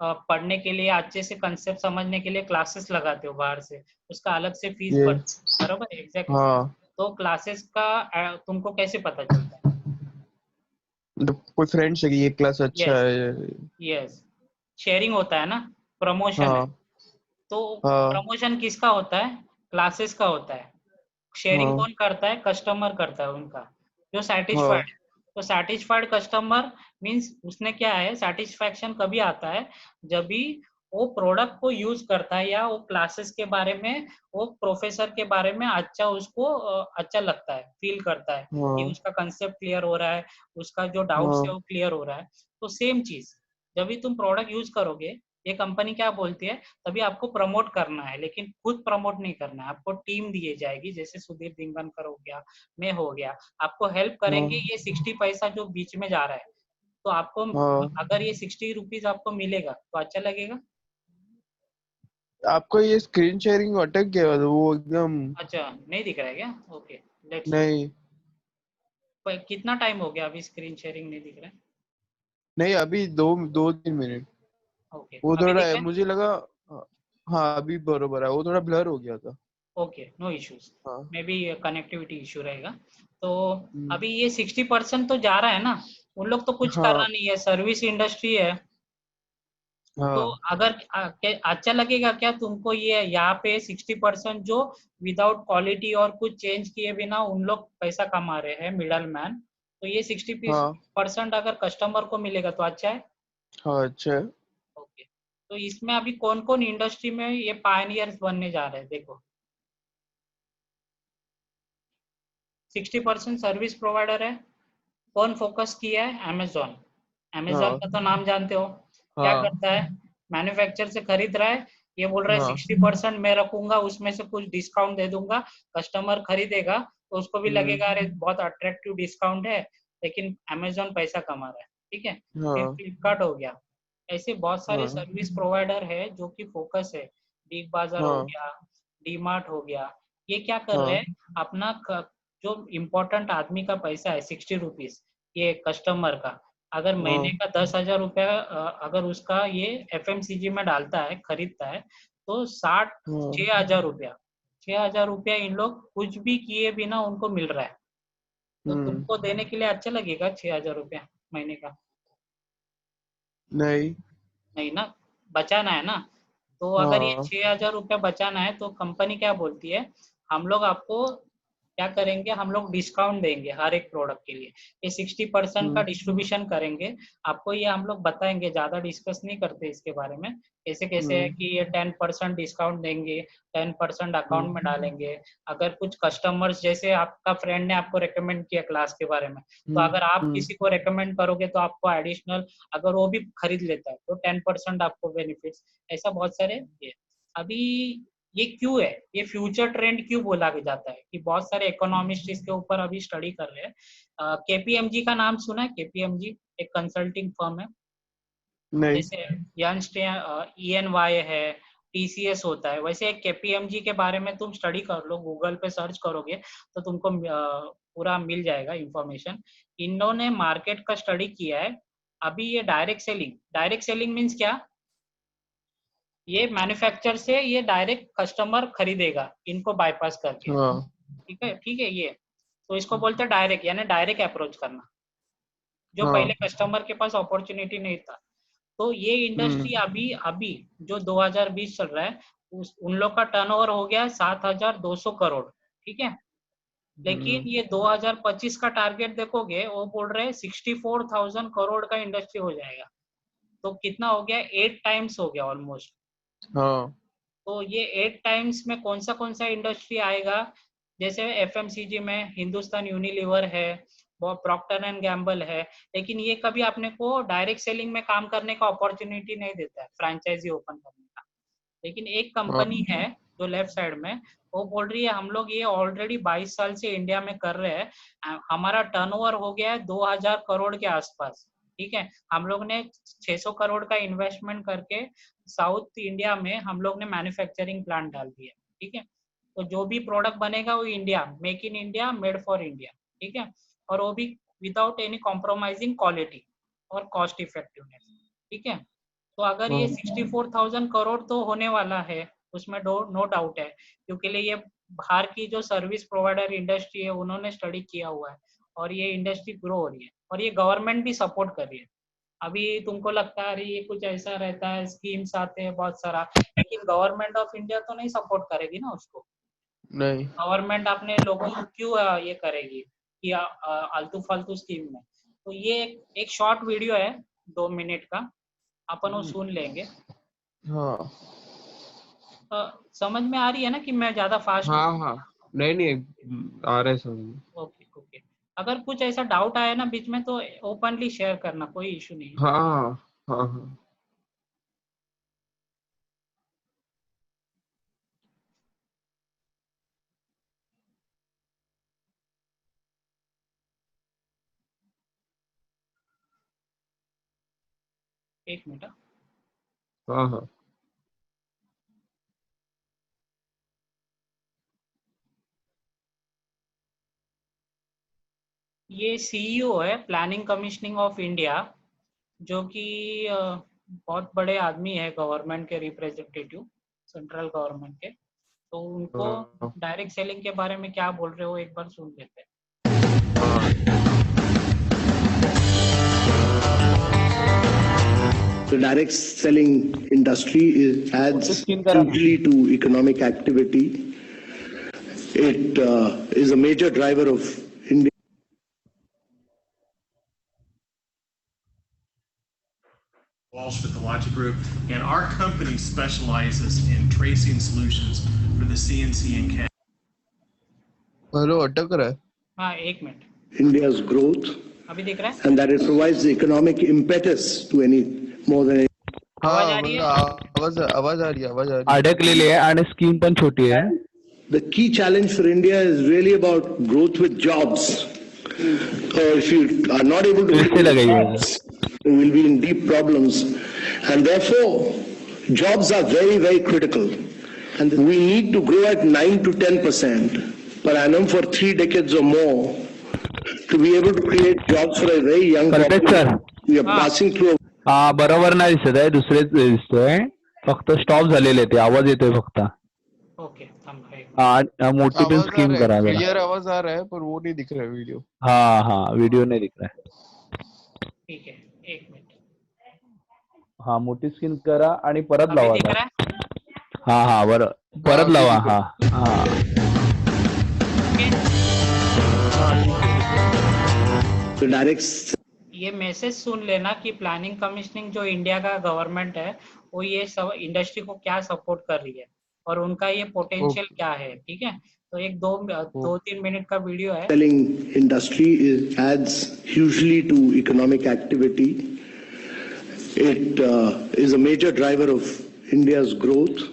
पढ़ने के लिए, अच्छे से कंसेप्ट समझने के लिए क्लासेस लगाते हो बाहर से, उसका अलग से फीस ये भरते हो। बराबर, एग्जैक्टली। हाँ। तो क्लासेस का तुमको कैसे पता चलता है? मतलब कोई फ्रेंड से कि ये क्लास अच्छा यस, है। यस, शेयरिंग होता है ना, प्रमोशन है। हाँ तो हाँ प्रमोशन किसका होता है? क्लासेस का होता है। शेयरिंग हाँ कौन करता है? कस्टमर करता है उनका, जो हाँ सेटिस्फाइड। तो सेटिस्फाइड कस्टमर मीन्स उसने क्या है, सेटिस्फैक्शन कभी आता है जब भी वो प्रोडक्ट को यूज करता है, या वो क्लासेस के बारे में, वो प्रोफेसर के बारे में अच्छा, उसको अच्छा लगता है, फील करता है कि हाँ उसका कंसेप्ट क्लियर हो रहा है, उसका जो डाउट्स है हाँ वो क्लियर हो रहा है। तो सेम चीज, जब भी तुम प्रोडक्ट यूज करोगे, ये कंपनी क्या बोलती है, तभी आपको प्रमोट करना है, लेकिन खुद प्रमोट नहीं करना है, आपको टीम दी जाएगी, जैसे सुधीर दिंगनकर हो गया, मैं हो गया, आपको हेल्प करेंगे। हाँ ये 60 पैसा जो बीच में जा रहा है, तो आपको हाँ। अगर ये 60 रुपीज आपको मिलेगा तो अच्छा लगेगा। आपका ये स्क्रीन शेयरिंग अटक गया मतलब वो एकदम। अच्छा, नहीं दिख रहा है क्या? Okay, let's see. नहीं कितना टाइम हो गया अभी स्क्रीन शेयरिंग नहीं दिख रहा है? नहीं अभी 2 2 3 मिनट। ओके, वो अभी थोड़ा दिख है रहा है? मुझे लगा। हाँ अभी बरोबर है वो थोड़ा ब्लर हो गया था। Okay, no issues. हाँ। मे बी कनेक्टिविटी इशू रहेगा। तो हम्म, अभी ये 60% तो जा रहा है ना, उन लोग तो कुछ कर हाँ रहा नहीं है, सर्विस इंडस्ट्री है। तो हाँ अगर अच्छा लगेगा क्या तुमको, ये यहाँ पे 60% जो विदाउट क्वालिटी और कुछ चेंज किए बिना उन लोग पैसा कमा रहे हैं, मिडल मैन, तो ये 60% हाँ अगर कस्टमर को मिलेगा तो अच्छा है। हाँ अच्छा है। ओके, तो इसमें अभी कौन कौन इंडस्ट्री में ये पायनियर्स बनने जा रहे हैं देखो। 60% सर्विस प्रोवाइडर है। कौन फोकस किया है? अमेजोन। अमेजोन हाँ का तो नाम जानते हो, क्या हाँ करता है? मैन्युफैक्चर से खरीद रहा है, ये बोल रहा है हाँ 60% मैं रखूंगा, उसमें से कुछ डिस्काउंट दे दूंगा। कस्टमर खरीदेगा तो उसको भी लगेगा अरे बहुत अट्रैक्टिव डिस्काउंट है, लेकिन अमेजोन पैसा कमा रहा है। ठीक है, फिर हाँ फ्लिपकार्ट हो गया। ऐसे बहुत सारे हाँ सर्विस प्रोवाइडर है जो कि फोकस है। बिग बाजार हो हाँ गया, डी मार्ट हो गया। ये क्या कर रहे हाँ हैं? अपना जो इम्पोर्टेंट आदमी का पैसा है 60 रुपीज, ये कस्टमर का, अगर महीने हाँ का 10,000 रुपया अगर उसका ये एफएमसीजी में डालता है, खरीदता है, तो 6,000 रुपया, 6,000 रुपया इन लोग कुछ भी किए बिना उनको मिल रहा है। तो हम्म। तुमको देने के लिए अच्छा लगेगा 6,000 रुपया महीने का? नहीं। नहीं ना, बचाना है ना। तो अगर ये हाँ 6,000 रुपया बचाना है तो कंपनी क्या बोलती है, हम लोग आपको क्या करेंगे, हम लोग डिस्काउंट देंगे हर एक प्रोडक्ट के लिए। ये 60% का हम्म डिस्ट्रीब्यूशन करेंगे आपको, ये हम लोग बताएंगे, ज्यादा डिस्कस नहीं करते इसके बारे में कैसे कैसे है हम्म कि ये 10% डिस्काउंट देंगे, 10% अकाउंट में डालेंगे। अगर कुछ कस्टमर्स, जैसे आपका फ्रेंड ने आपको रेकमेंड किया क्लास के बारे में, तो हम्म अगर आप हम्म किसी को रेकमेंड करोगे तो आपको एडिशनल, अगर वो भी खरीद लेता है तो 10% आपको बेनिफिट्स। ऐसा बहुत सारे ये। अभी ये क्यों है, ये फ्यूचर ट्रेंड क्यों बोला जाता है कि बहुत सारे इकोनॉमिस्ट इसके ऊपर अभी स्टडी कर रहे हैं। केपीएमजी का नाम सुना है? केपीएमजी एक कंसल्टिंग फर्म है। नहीं। जैसे यंस्ट ईएनवाई है, टीसीएस होता है, वैसे एक केपीएमजी के बारे में तुम स्टडी कर लो, गूगल पे सर्च करोगे तो तुमको पूरा मिल जाएगा इंफॉर्मेशन। इन्होंने मार्केट का स्टडी किया है। अभी ये डायरेक्ट सेलिंग मीन्स क्या? ये मैन्युफैक्चर से ये डायरेक्ट कस्टमर खरीदेगा इनको बाईपास करके। हाँ ठीक है ये। तो इसको बोलते हैं डायरेक्ट, यानी डायरेक्ट अप्रोच करना, जो पहले हाँ कस्टमर के पास अपॉर्चुनिटी नहीं था। तो ये इंडस्ट्री हम्म अभी अभी जो 2020 चल रहा है, उन लोग का टर्नओवर हो गया 7,200 करोड़। ठीक है, लेकिन हम्म ये 2025 का टारगेट देखोगे, वो बोल रहे हैं 64,000 करोड़ का इंडस्ट्री हो जाएगा। तो कितना हो गया? 8 टाइम्स हो गया ऑलमोस्ट। हाँ तो ये 8 टाइम्स में कौन सा इंडस्ट्री आएगा? जैसे एफएमसीजी में हिंदुस्तान यूनिलीवर है, वो प्रॉक्टर एंड गैम्बल है, लेकिन ये कभी अपने को डायरेक्ट सेलिंग में काम करने का अपॉर्चुनिटी नहीं देता है, फ्रेंचाइजी ओपन करने का। लेकिन एक कंपनी हाँ है जो लेफ्ट साइड में, वो बोल रही है हम लोग ये ऑलरेडी 22 साल से इंडिया में कर रहे हैं, हमारा टर्नओवर हो गया है 2,000 करोड़ के आसपास। ठीक है, हम लोग ने 600 करोड़ का इन्वेस्टमेंट करके साउथ इंडिया में हम लोग ने मैन्युफैक्चरिंग प्लांट डाल दिया। ठीक है, तो जो भी प्रोडक्ट बनेगा वो India, make in India, made for India. ठीक है, और वो भी विदाउट एनी कॉम्प्रोमाइजिंग क्वालिटी और कॉस्ट इफेक्टिवनेस। ठीक है, तो अगर ये हाँ 64,000 करोड़ तो होने वाला है, उसमें नो डाउट है, क्योंकि ये बाहर की जो सर्विस प्रोवाइडर इंडस्ट्री है उन्होंने स्टडी किया हुआ है, और ये इंडस्ट्री ग्रो हो रही है, और ये गवर्नमेंट भी सपोर्ट कर रही है। अभी तुमको लगता है अरे ये कुछ ऐसा रहता है, स्कीम्स आते हैं बहुत सारा, लेकिन गवर्नमेंट ऑफ इंडिया तो नहीं सपोर्ट करेगी ना उसको। नहीं। गवर्नमेंट अपने लोगों को क्यों ये करेगी कि आलतू फालतू स्कीम में। तो ये एक शॉर्ट वीडियो है 2 मिनट का, अपन वो सुन लेंगे। हाँ समझ में आ रही है ना कि मैं ज्यादा फास्ट? हाँ हाँ नहीं नहीं आ रहे समझ में। ओके ओके, अगर कुछ ऐसा डाउट आया ना बीच में तो ओपनली शेयर करना, कोई इशू नहीं है। हाँ हाँ हाँ हाँ। एक मिनट। हाँ हाँ ये सीईओ है प्लानिंग कमीशनिंग ऑफ इंडिया, जो कि बहुत बड़े आदमी है गवर्नमेंट के रिप्रेजेंटेटिव, सेंट्रल गवर्नमेंट के। तो उनको हाँ डायरेक्ट सेलिंग के बारे में क्या बोल रहे हो एक बार सुन लेते हैं। हाँ। The direct selling industry adds hugely to economic activity. It is a major driver of India. Walsh with the Logic Group, and our company specializes in tracing solutions for the CNC and CAD. Hello अटक रहा है हाँ एक minute India's growth, अभी दिख रहा है and that it provides the economic impetus to any more than any. आवाज हाँ आ रही है आवाज आवाज आ रही है आवाज आ रही है अडकलेली आहे आणि स्कीम पण छोटी आहे The key challenge for India is really about growth with jobs. If you are not able to फिर से create लगाई है jobs, you will be in deep problems. And therefore, jobs are very, very critical. And we need to grow at 9 to 10% per annum for 3 decades or more to be able to create jobs for a very young Correct, sir. population. We are passing through a हा बरोबर नाही दिसत आहे दुसरेच दिसतोय फक्त stop झालेले ते आवाज येतोय फक्त ओके थांबा एक हा मोठी पण आवाज आ स्कीम रहा करा है जरा क्लियर आवाज आ रहा है पर वो नहीं दिख रहा है वीडियो हा हा वीडियो नाही दिख रहा है ठीक है एक मिनट हा मोठी स्क्रीन करा आणि परत अभी लावा दिख आता रहा है हा हा बरं परत अभी लावा दिख हा रहा हा ओके the direct ये मैसेज सुन लेना कि प्लानिंग कमीशनिंग जो इंडिया का गवर्नमेंट है वो ये सब इंडस्ट्री को क्या सपोर्ट कर रही है और उनका ये पोटेंशियल क्या है ठीक है तो एक 2-3 मिनट का वीडियो है selling industry adds hugely to economic activity. It is a major driver of India's growth,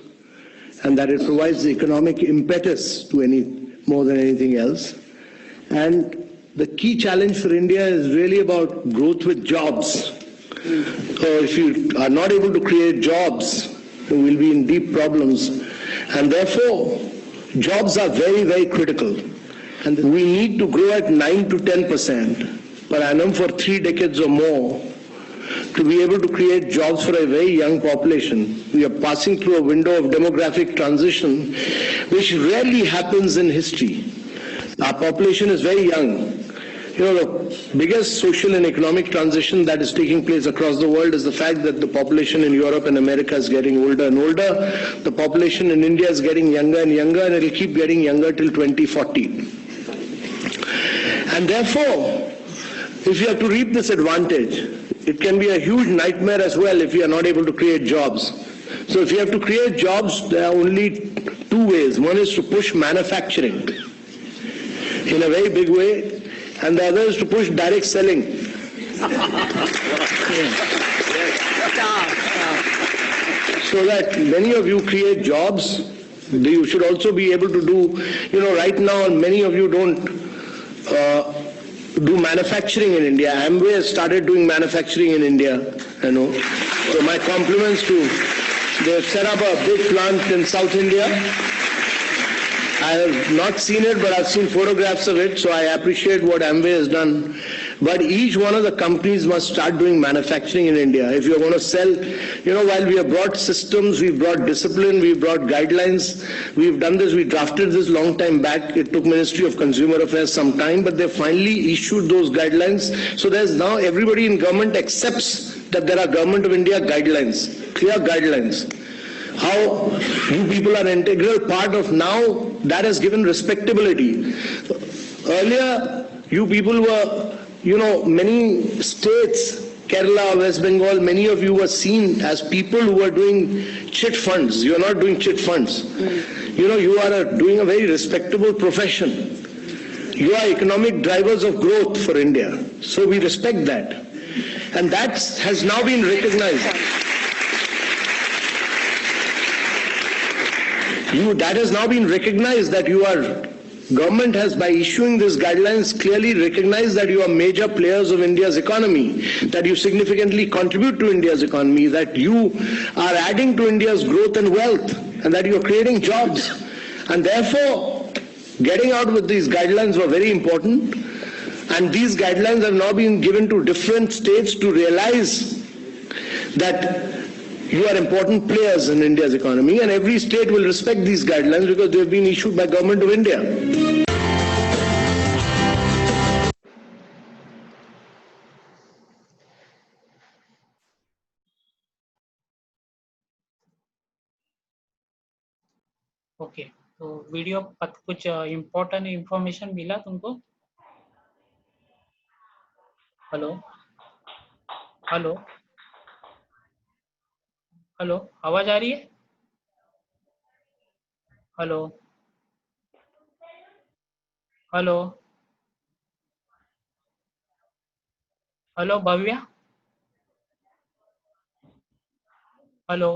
and that it provides the economic impetus to any more than anything else. And the key challenge for India is really about growth with jobs. If you are not able to create jobs, you will be in deep problems. And therefore, jobs are very, very critical. And we need to grow at 9 to 10% per annum for 3 decades or more to be able to create jobs for a very young population. We are passing through a window of demographic transition, which rarely happens in history. Our population is very young. You know, the biggest social and economic transition that is taking place across the world is the fact that the population in Europe and America is getting older and older. The population in India is getting younger and younger, and it will keep getting younger till 2040. And therefore, if you have to reap this advantage, it can be a huge nightmare as well if you are not able to create jobs. So if you have to create jobs, there are only two ways. One is to push manufacturing in a very big way, and the other is to push direct selling. So that many of you create jobs, you should also be able to do, you know, right now many of you don't do manufacturing in India. Amway has started doing manufacturing in India, you know. So my compliments to, they've set up a big plant in South India. I have not seen it, but I've seen photographs of it, so I appreciate what Amway has done. But each one of the companies must start doing manufacturing in India. If you're going to sell, you know, while we have brought systems, we've brought discipline, we've brought guidelines, we've done this, we drafted this long time back. It took Ministry of Consumer Affairs some time, but they finally issued those guidelines. So there's now everybody in government accepts that there are Government of India guidelines, clear guidelines. How you people are an integral part of now, that has given respectability. Earlier, you people were, you know, many states, Kerala, West Bengal, many of you were seen as people who were doing chit funds. You are not doing chit funds. You know, you are doing a very respectable profession. You are economic drivers of growth for India. So we respect that. And that has now been recognized. That has now been recognized that you are, government has by issuing these guidelines clearly recognized that you are major players of India's economy, that you significantly contribute to India's economy, that you are adding to India's growth and wealth, and that you are creating jobs. And therefore, getting out with these guidelines were very important. And these guidelines have now been given to different states to realize that you are important players in India's economy, and every state will respect these guidelines because they have been issued by Government of India. Okay तो video कुछ important information मिला तुमको hello hello hello, आवाज आ रही है? Hello hello hello Bhavya, hello.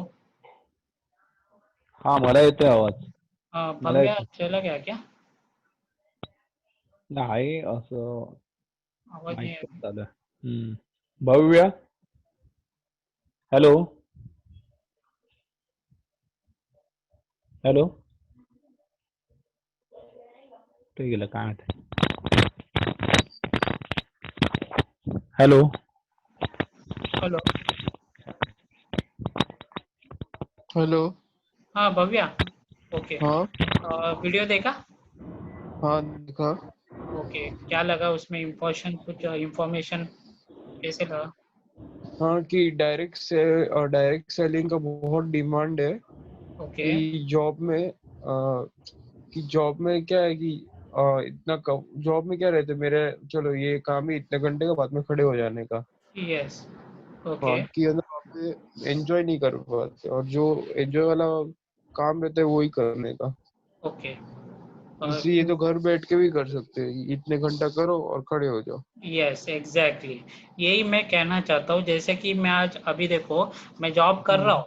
हा मला येतोय आवाज. मला भव्या येतोय. चला गया क्या? नाही असं आवाज माईक नहीं आ पण रही। चालू आहे. भव्य, हॅलो हॅलो, ते गेलं काय माहिती. Hello hello. हेलो। हाँ भव्या, ओके। हाँ वीडियो देखा? हाँ देखा। ओके, क्या लगा उसमें? इम्पोर्शन कुछ इंफॉर्मेशन कैसे लगा? हाँ कि डायरेक्ट सेलिंग का बहुत डिमांड है ओके। कि जॉब में क्या है कि इतना कम जॉब में क्या रहता है मेरे, चलो ये काम है इतने घंटे का, बाद में खड़े हो जाने का। यस। ओके। हाँ कि अंदर वहाँ पे एंजॉय नहीं कर पाते, और जो एंजॉय वाला काम रहता है वही करने का। ओके। इसलिए तो घर बैठ के भी कर सकते हैं, इतने घंटा करो और खड़े हो जाओ। यस एग्जैक्टली, यही मैं कहना चाहता हूँ। जैसे कि मैं आज अभी देखो, मैं जॉब कर रहा हूँ,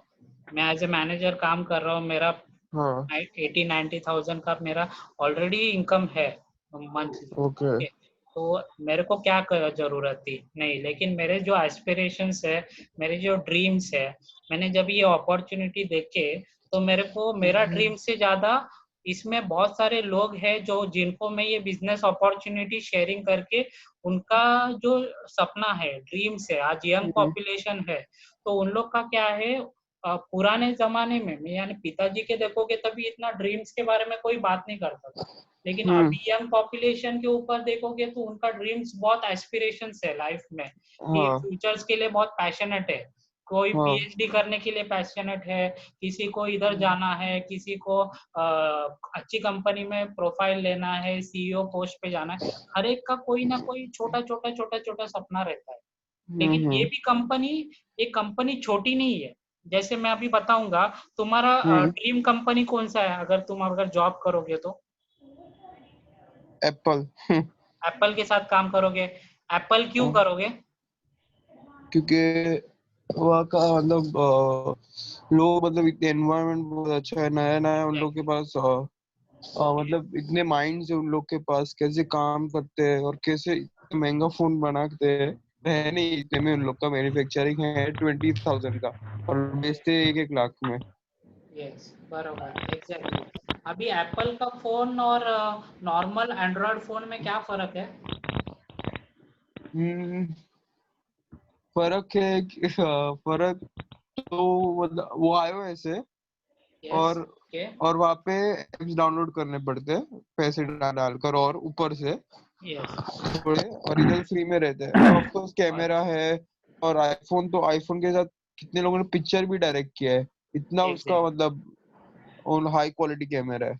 मैं एज ए मैनेजर काम कर रहा हूँ, मेरा हाँ 80-90,000 का मेरा ऑलरेडी इनकम है मंथली। ओके। ओके, तो मेरे को क्या जरूरत थी नहीं, लेकिन मेरे जो एस्पिरेशंस है, मेरे जो ड्रीम्स है, मैंने जब ये अपॉर्चुनिटी देखे तो मेरे को मेरा ड्रीम से ज्यादा इसमें बहुत सारे लोग हैं जो जिनको मैं ये बिजनेस अपॉर्चुनिटी शेयरिंग करके उनका जो सपना है, ड्रीम्स है, आज यंग पॉपुलेशन है, तो उन लोग का क्या है, पुराने जमाने में यानी पिताजी के देखोगे तभी इतना ड्रीम्स के बारे में कोई बात नहीं करता था, लेकिन अभी यंग पॉपुलेशन के ऊपर देखोगे तो उनका ड्रीम्स बहुत एस्पिरेशंस है लाइफ में, कि हाँ फ्यूचर्स के लिए बहुत पैशनेट है। कोई हाँ पीएचडी करने के लिए पैशनेट है, किसी को इधर जाना है, किसी को अच्छी कंपनी में प्रोफाइल लेना है, सीईओ पोस्ट पे जाना है, हर एक का कोई ना कोई छोटा छोटा छोटा छोटा सपना रहता है। लेकिन ये भी कंपनी, एक कंपनी छोटी नहीं है। जैसे मैं अभी बताऊंगा, तुम्हारा ड्रीम कंपनी कौन सा है अगर तुम अगर जॉब करोगे तो? एप्पल। एप्पल के साथ काम करोगे? एप्पल क्यों करोगे? क्योंकि वहाँ का मतलब लोग, मतलब इतने एनवायरनमेंट बहुत अच्छा है, नया नया उन लोग के पास मतलब इतने माइंड्स है उन लोग के पास, कैसे काम करते हैं और कैसे इतना महंगा फोन बनाते हैं। है नहीं इतने में, उन लोग का मैन्युफैक्चरिंग है 20,000 का और बेचते 1-1 लाख में। यस बराबर एग्जैक्टली। अभी एप्पल का फोन और नॉर्मल एंड्रॉयड फोन में क्या फर्क है? हम्म, फर्क है फर्क तो मतलब वो iOS है, यस। और ओके। वहाँ पे एप्स डाउनलोड करने पड़ते हैं पैसे डालकर, और ऊपर से यस। थोड़े, और इधर फ्री में रहते हैं। और ऑफ कोर्स कैमरा है, और आईफोन के साथ कितने लोगों ने पिक्चर भी डायरेक्ट किया है, इतना उसका एग्जैक्ट। मतलब और हाई क्वालिटी कैमरा है।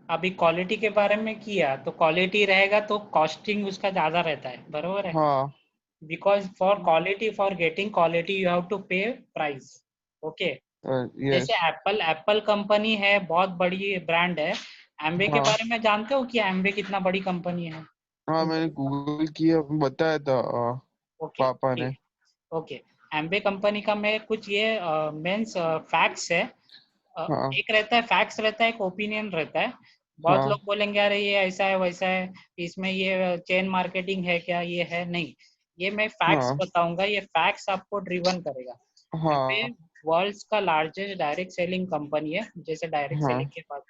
अभी क्वालिटी के बारे में किया तो क्वालिटी रहेगा तो कॉस्टिंग उसका ज्यादा रहता है, बरोबर है? हाँ because for quality, for getting quality you have to pay price. Okay. Yes. जैसे एप्पल, एप्पल कंपनी है, बहुत बड़ी ब्रांड है। एम्वे के हाँ बारे में जानते हो कि एम्वे कितना बड़ी कंपनी है? हाँ मैंने गूगल किया, बताया था ओके पापा ने। ठीक। ओके, एम्वे कंपनी का मैं कुछ ये मेंस फैक्ट्स है। हाँ एक रहता है फैक्ट्स, रहता है एक ओपिनियन रहता है। बहुत हाँ लोग बोलेंगे अरे ये ऐसा है वैसा है, इसमें ये चेन मार्केटिंग है क्या, ये है नहीं। ये मैं फैक्ट्स हाँ बताऊंगा, ये फैक्ट्स आपको ड्रिवन करेगा। एम्वे हाँ वर्ल्ड्स का लार्जेस्ट डायरेक्ट सेलिंग कंपनी है। जैसे डायरेक्ट हाँ सेलिंग के बाद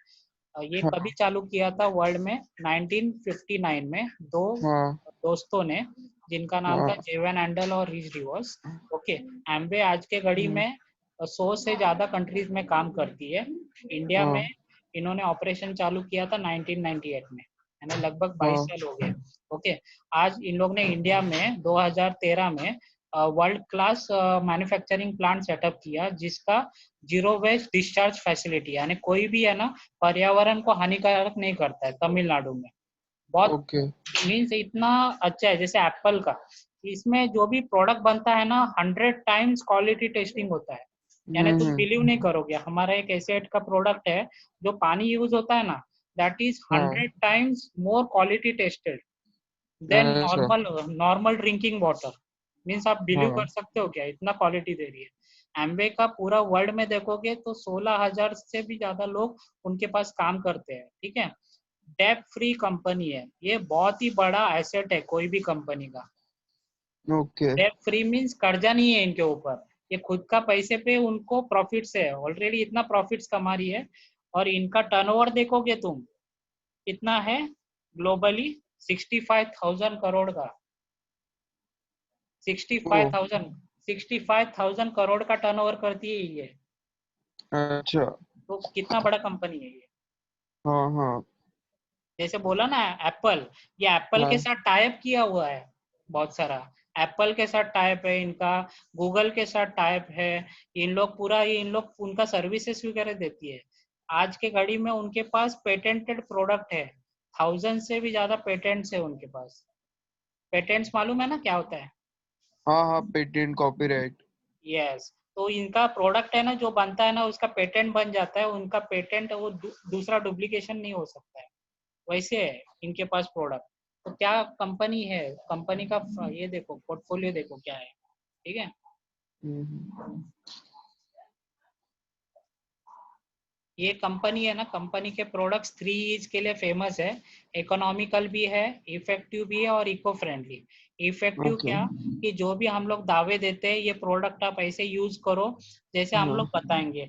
ये कभी हाँ चालू किया था वर्ल्ड में? 1959 में दो हाँ दोस्तों ने, जिनका नाम था हाँ जेवन एंडल और रिच डिवॉस। ओके। एम्वे आज के घड़ी में 100 से ज्यादा कंट्रीज में काम करती है। इंडिया में हाँ इन्होंने ऑपरेशन चालू किया था 1998 में, यानी लगभग 22 हाँ साल हो गए। ओके। आज इन लोग ने इंडिया में 2013 में world class manufacturing plant setup किया, जिसका जीरो वेस्ट डिस्चार्ज फैसिलिटी, यानी कोई भी है ना पर्यावरण को हानिकारक नहीं करता है, तमिलनाडु में। बहुत ओके। मीन्स इतना अच्छा है। जैसे एप्पल का, इसमें जो भी प्रोडक्ट बनता है ना 100 टाइम्स क्वालिटी टेस्टिंग होता है। यानी तुम बिलीव नहीं करोगे, हमारा एक एसेट का प्रोडक्ट है जो पानी यूज होता है ना, that is 100 times more quality tested then अच्छा। Normal drinking water. मीन्स आप बिलीव कर हाँ। सकते हो क्या, इतना क्वालिटी दे रही है। एम्वे का पूरा वर्ल्ड में देखोगे तो 16,000 से भी ज्यादा लोग उनके पास काम करते हैं, ठीक है। डेट फ्री कंपनी है, ये बहुत ही बड़ा एसेट है कोई भी कंपनी का। ओके। डेट फ्री मीन्स कर्जा नहीं है इनके ऊपर, ये खुद का पैसे पे उनको प्रॉफिट से है, ऑलरेडी इतना प्रॉफिट्स कमा रही है। और इनका टर्नओवर देखोगे तुम कितना है ग्लोबली, 65,000 करोड़ का। ओ 65,000 करोड़ का टर्नओवर करती है ये, अच्छा। तो कितना बड़ा कंपनी है ये। हाँ हाँ जैसे बोला ना एप्पल, ये एप्पल के हाँ। साथ टाइप किया हुआ है बहुत सारा। एप्पल के साथ टाइप है इनका, गूगल के साथ टाइप है। इन लोग पूरा इन लोग उनका सर्विसेज वगैरह देती है। आज के घड़ी में उनके पास पेटेंटेड प्रोडक्ट है, 1000 से भी ज्यादा पेटेंट्स है उनके पास। पेटेंट्स मालूम है ना क्या होता है? हाँ हाँ, पेटेंट कॉपीराइट। यस, तो इनका प्रोडक्ट है ना जो बनता है ना, उसका पेटेंट बन जाता है, उनका पेटेंट वो दूसरा डुप्लीकेशन नहीं हो सकता है, वैसे है इनके पास प्रोडक्ट। तो क्या कंपनी है, कंपनी का ये देखो पोर्टफोलियो देखो क्या है, ठीक है। हम्म। ये कंपनी है ना, कंपनी के प्रोडक्ट्स 3 के लिए फेमस है। इकोनॉमिकल भी है, इफेक्टिव भी है और इको फ्रेंडली। Effective okay. क्या कि जो भी हम लोग दावे देते हैं ये प्रोडक्ट आप ऐसे यूज करो जैसे हम हाँ लोग बताएंगे।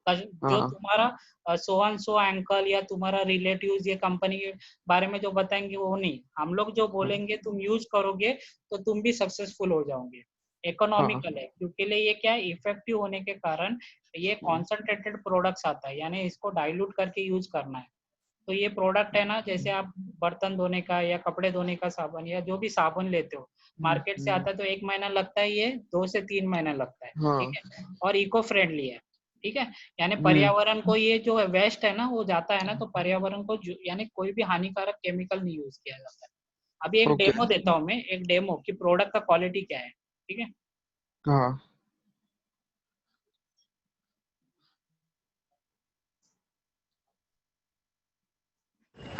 जो हाँ। तुम्हारा सो एंड सो अंकल या तुम्हारा रिलेटिव ये कंपनी के बारे में जो बताएंगे वो नहीं, हम लोग जो बोलेंगे तुम यूज करोगे तो तुम भी सक्सेसफुल हो जाओगे। हाँ। इकोनॉमिकल है क्योंकि लिए ये क्या है, इफेक्टिव होने के कारण ये कॉन्सेंट्रेटेड प्रोडक्ट्स आता है, यानी इसको डाइल्यूट करके यूज करना है। तो ये प्रोडक्ट है ना, जैसे आप बर्तन धोने का या कपड़े धोने का साबुन या जो भी साबुन लेते हो मार्केट से आता है, तो 1 महीना लगता है, ये 2 से 3 महीना लगता है, ठीक हाँ। है। और इको फ्रेंडली है, ठीक है। यानी हम्म। पर्यावरण को ये जो वेस्ट है ना वो जाता है ना, तो पर्यावरण को यानी कोई भी हानिकारक केमिकल नहीं यूज किया जाता है। अभी एक ओके। डेमो देता हूँ मैं, एक डेमो कि प्रोडक्ट का क्वालिटी क्या है, ठीक है। हाँ।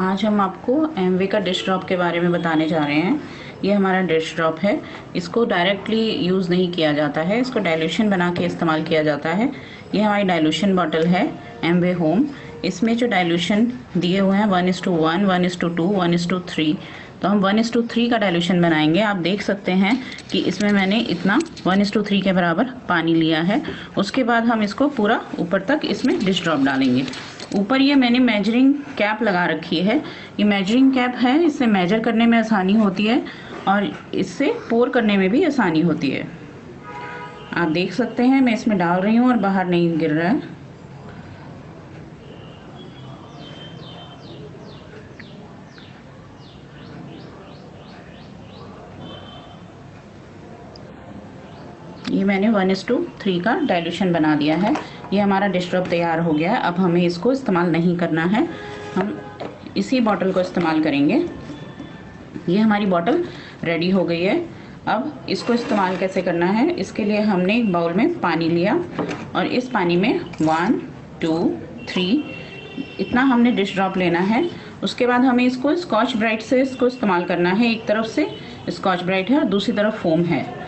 आज हम आपको एमवे का डिश ड्रॉप के बारे में बताने जा रहे हैं। ये हमारा डिश ड्रॉप है, इसको डायरेक्टली यूज़ नहीं किया जाता है, इसको डाइल्यूशन बना के इस्तेमाल किया जाता है। ये हमारी डाइल्यूशन बॉटल है एमवे होम। इसमें जो डाइल्यूशन दिए हुए हैं 1:1, 1:2, 1:3, तो हम 1:3 का डाइल्यूशन बनाएंगे। आप देख सकते हैं कि इसमें मैंने इतना 1:3 के बराबर पानी लिया है। उसके बाद हम इसको पूरा ऊपर तक इसमें डिश ड्रॉप डालेंगे। ऊपर ये मैंने मेजरिंग कैप लगा रखी है, ये मेजरिंग कैप है, इससे मेजर करने में आसानी होती है और इससे पोर करने में भी आसानी होती है। आप देख सकते हैं मैं इसमें डाल रही हूँ और बाहर नहीं गिर रहा है। ये मैंने 1:3 का डाइल्यूशन बना दिया है। ये हमारा डिश ड्रॉप तैयार हो गया है। अब हमें इसको इस्तेमाल नहीं करना है, हम इसी बॉटल को इस्तेमाल करेंगे। ये हमारी बॉटल रेडी हो गई है। अब इसको इस्तेमाल कैसे करना है, इसके लिए हमने एक बाउल में पानी लिया और इस पानी में 1, 2, 3 इतना हमने डिश ड्रॉप लेना है। उसके बाद हमें इसको स्कॉच ब्राइट से इसको इस्तेमाल करना है। एक तरफ से स्कॉच ब्राइट है और दूसरी तरफ फोम है।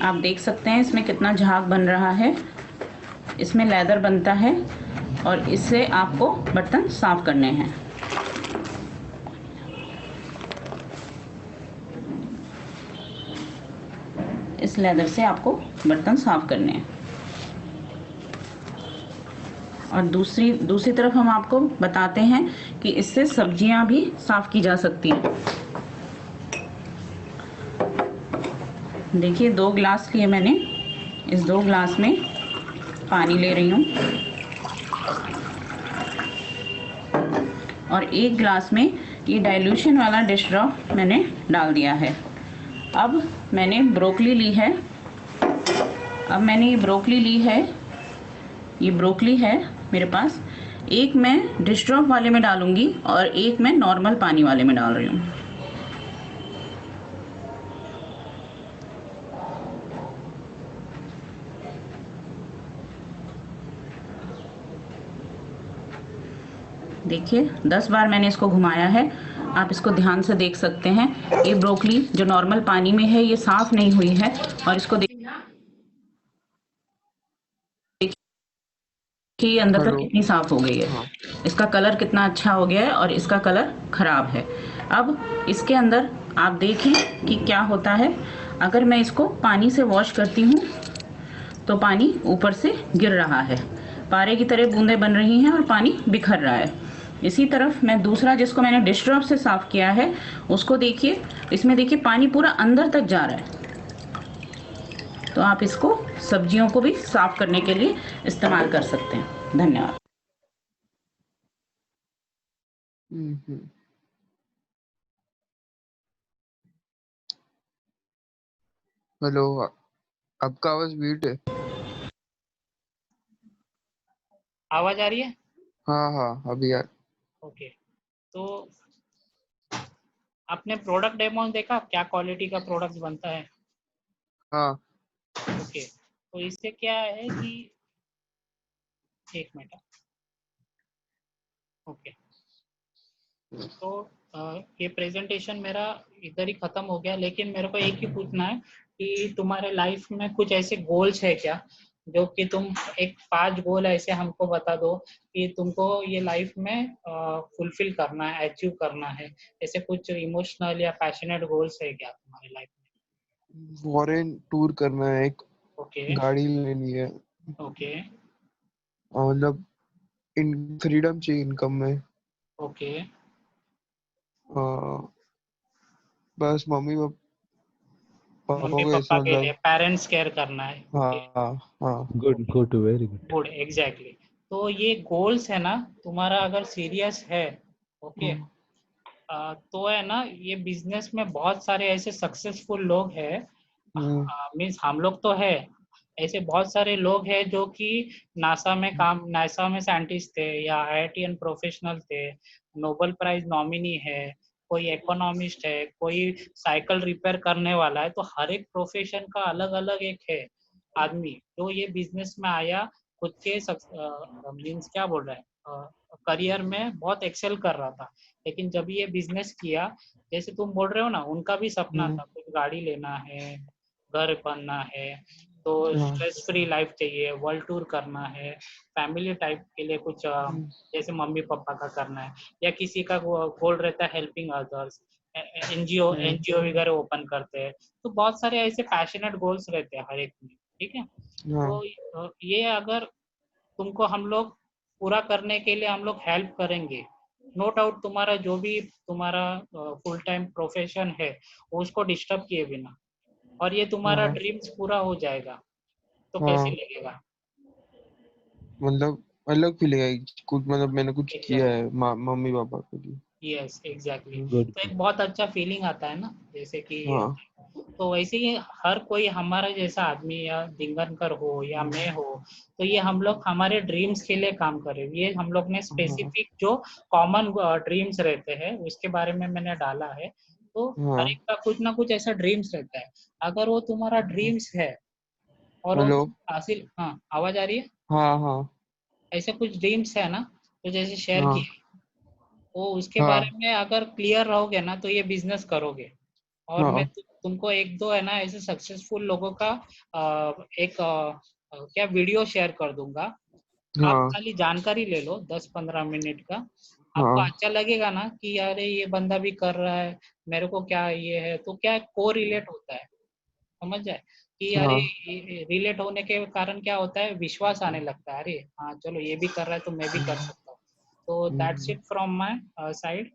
आप देख सकते हैं इसमें कितना झाग बन रहा है, इसमें लेदर बनता है और इससे आपको बर्तन साफ करने हैं। इस लेदर से आपको बर्तन साफ करने हैं। और दूसरी तरफ हम आपको बताते हैं कि इससे सब्जियां भी साफ की जा सकती हैं। देखिए 2 गिलास लिए मैंने, इस 2 गिलास में पानी ले रही हूँ और 1 गिलास में ये डाइल्यूशन वाला डिश ड्रॉप मैंने डाल दिया है। अब मैंने ब्रोकली ली है, ये ब्रोकली है मेरे पास। एक मैं डिश ड्रॉप वाले में डालूंगी और एक मैं नॉर्मल पानी वाले में डाल रही हूँ। देखिए 10 बार मैंने इसको घुमाया है। आप इसको ध्यान से देख सकते हैं। ये ब्रोकली जो नॉर्मल पानी में है ये साफ नहीं हुई है और इसको देखिए अंदर तक हेलो। कितनी साफ हो गई है। हाँ। इसका कलर कितना अच्छा हो गया है और इसका कलर खराब है। अब इसके अंदर आप देखें कि क्या होता है। अगर मैं इसको पानी से वॉश करती हूँ तो पानी ऊपर से गिर रहा है, पारे की तरह बूंदें बन रही हैं और पानी बिखर रहा है। इसी तरफ मैं दूसरा जिसको मैंने डिश ड्रॉप से साफ़ किया है उसको देखिए, इसमें देखिए पानी पूरा अंदर तक जा रहा है। तो आप इसको सब्जियों को भी साफ़ करने के लिए इस्तेमाल कर सकते हैं। धन्यवाद। हेलो, आपका आवाज म्यूट है। आवाज आ रही है? हाँ अभी यार। ओके, तो आपने प्रोडक्ट डेमो देखा क्या क्वालिटी का प्रोडक्ट बनता है? हाँ। ओके, तो इससे क्या है कि एक मिनट। ओके, तो ये प्रेजेंटेशन मेरा इधर ही खत्म हो गया, लेकिन मेरे को एक ही पूछना है कि तुम्हारे लाइफ में कुछ ऐसे गोल्स है क्या जो कि तुम एक 5 गोल ऐसे हमको बता दो कि तुमको ये लाइफ में फुलफिल करना है, अचीव करना है। ऐसे कुछ इमोशनल या पैशनेट गोल्स है क्या तुम्हारी लाइफ में? फॉरेन टूर करना है, एक ओके गाड़ी लेनी है, ओके और मतलब इन फ्रीडम चाहिए इनकम में। ओके बस मम्मी पापा मम्मी को ऐसे पापा के लिए मतलब। पेरेंट्स केयर करना है। ओके, हाँ। Good good very good. Good, exactly. तो ये गोल्स है ना तुम्हारा, अगर सीरियस है, ओके, तो है ना ये बिजनेस में बहुत सारे ऐसे सक्सेसफुल लोग हैं। मीन्स हम लोग तो है, ऐसे बहुत सारे लोग हैं जो कि नासा में साइंटिस्ट थे या IITN प्रोफेशनल थे, नोबेल प्राइज नॉमिनी है, कोई इकोनॉमिस्ट है, कोई साइकिल रिपेयर करने वाला है। तो हर एक प्रोफेशन का अलग अलग एक है आदमी जो ये बिजनेस में आया, खुद के मीन्स क्या बोल रहा है, करियर में बहुत एक्सेल कर रहा था। लेकिन जब ये बिजनेस किया, जैसे तुम बोल रहे हो ना, उनका भी सपना था कुछ गाड़ी लेना है, घर बनना है, तो स्ट्रेस फ्री लाइफ चाहिए, वर्ल्ड टूर करना है, फैमिली टाइप के लिए कुछ जैसे मम्मी पापा का करना है, या किसी का गोल रहता है हेल्पिंग अदर्स, एनजीओ वगैरह ओपन करते हैं। तो बहुत सारे ऐसे पैशनेट गोल्स रहते हैं हर एक में, ठीक है। तो ये अगर तुमको हम लोग पूरा करने के लिए हम लोग हेल्प करेंगे, नो डाउट तुम्हारा जो भी तुम्हारा फुल टाइम प्रोफेशन है उसको डिस्टर्ब किए बिना, और ये तुम्हारा ड्रीम्स पूरा हो जाएगा, तो कैसे लगेगा? मतलब अलग फीलिंग है कुछ, मतलब मैंने कुछ किया एग्जैक्टली, है मम्मी पापा के लिए। Yes exactly. गुड तो एक बहुत अच्छा फीलिंग आता है ना, जैसे कि हाँ। तो वैसे ही हर कोई हमारा जैसा आदमी या दिगंबर हो या मैं हो, तो ये हम लोग हमारे ड्रीम्स के लिए काम करें। ये हम लोग ने स्पेसिफिक जो कॉमन ड्रीम्स रहते हैं उसके बारे में मैंने डाला है। तो हर एक का कुछ ना कुछ ऐसा ड्रीम्स रहता है। अगर वो तुम्हारा ड्रीम्स है और वो हेलो। तुम हासिल, हाँ आवाज आ रही है, हाँ ऐसे कुछ ड्रीम्स है ना तो जैसे शेयर हाँ किए, वो उसके बारे हाँ में अगर क्लियर रहोगे ना तो ये बिजनेस करोगे। और मैं हाँ तुमको एक दो है ना ऐसे सक्सेसफुल लोगों का एक क्या वीडियो शेयर कर दूंगा। आप हाँ खाली जानकारी ले लो 10-15 मिनट का, आपको हाँ अच्छा लगेगा ना कि अरे ये बंदा भी कर रहा है, मेरे को क्या ये है, तो क्या को रिलेट होता है, समझ जाए कि अरे हाँ रिलेट होने के कारण क्या होता है, विश्वास आने लगता है, अरे हाँ चलो ये भी कर रहा है तो मैं भी कर सकता हूँ। तो that's it from my side.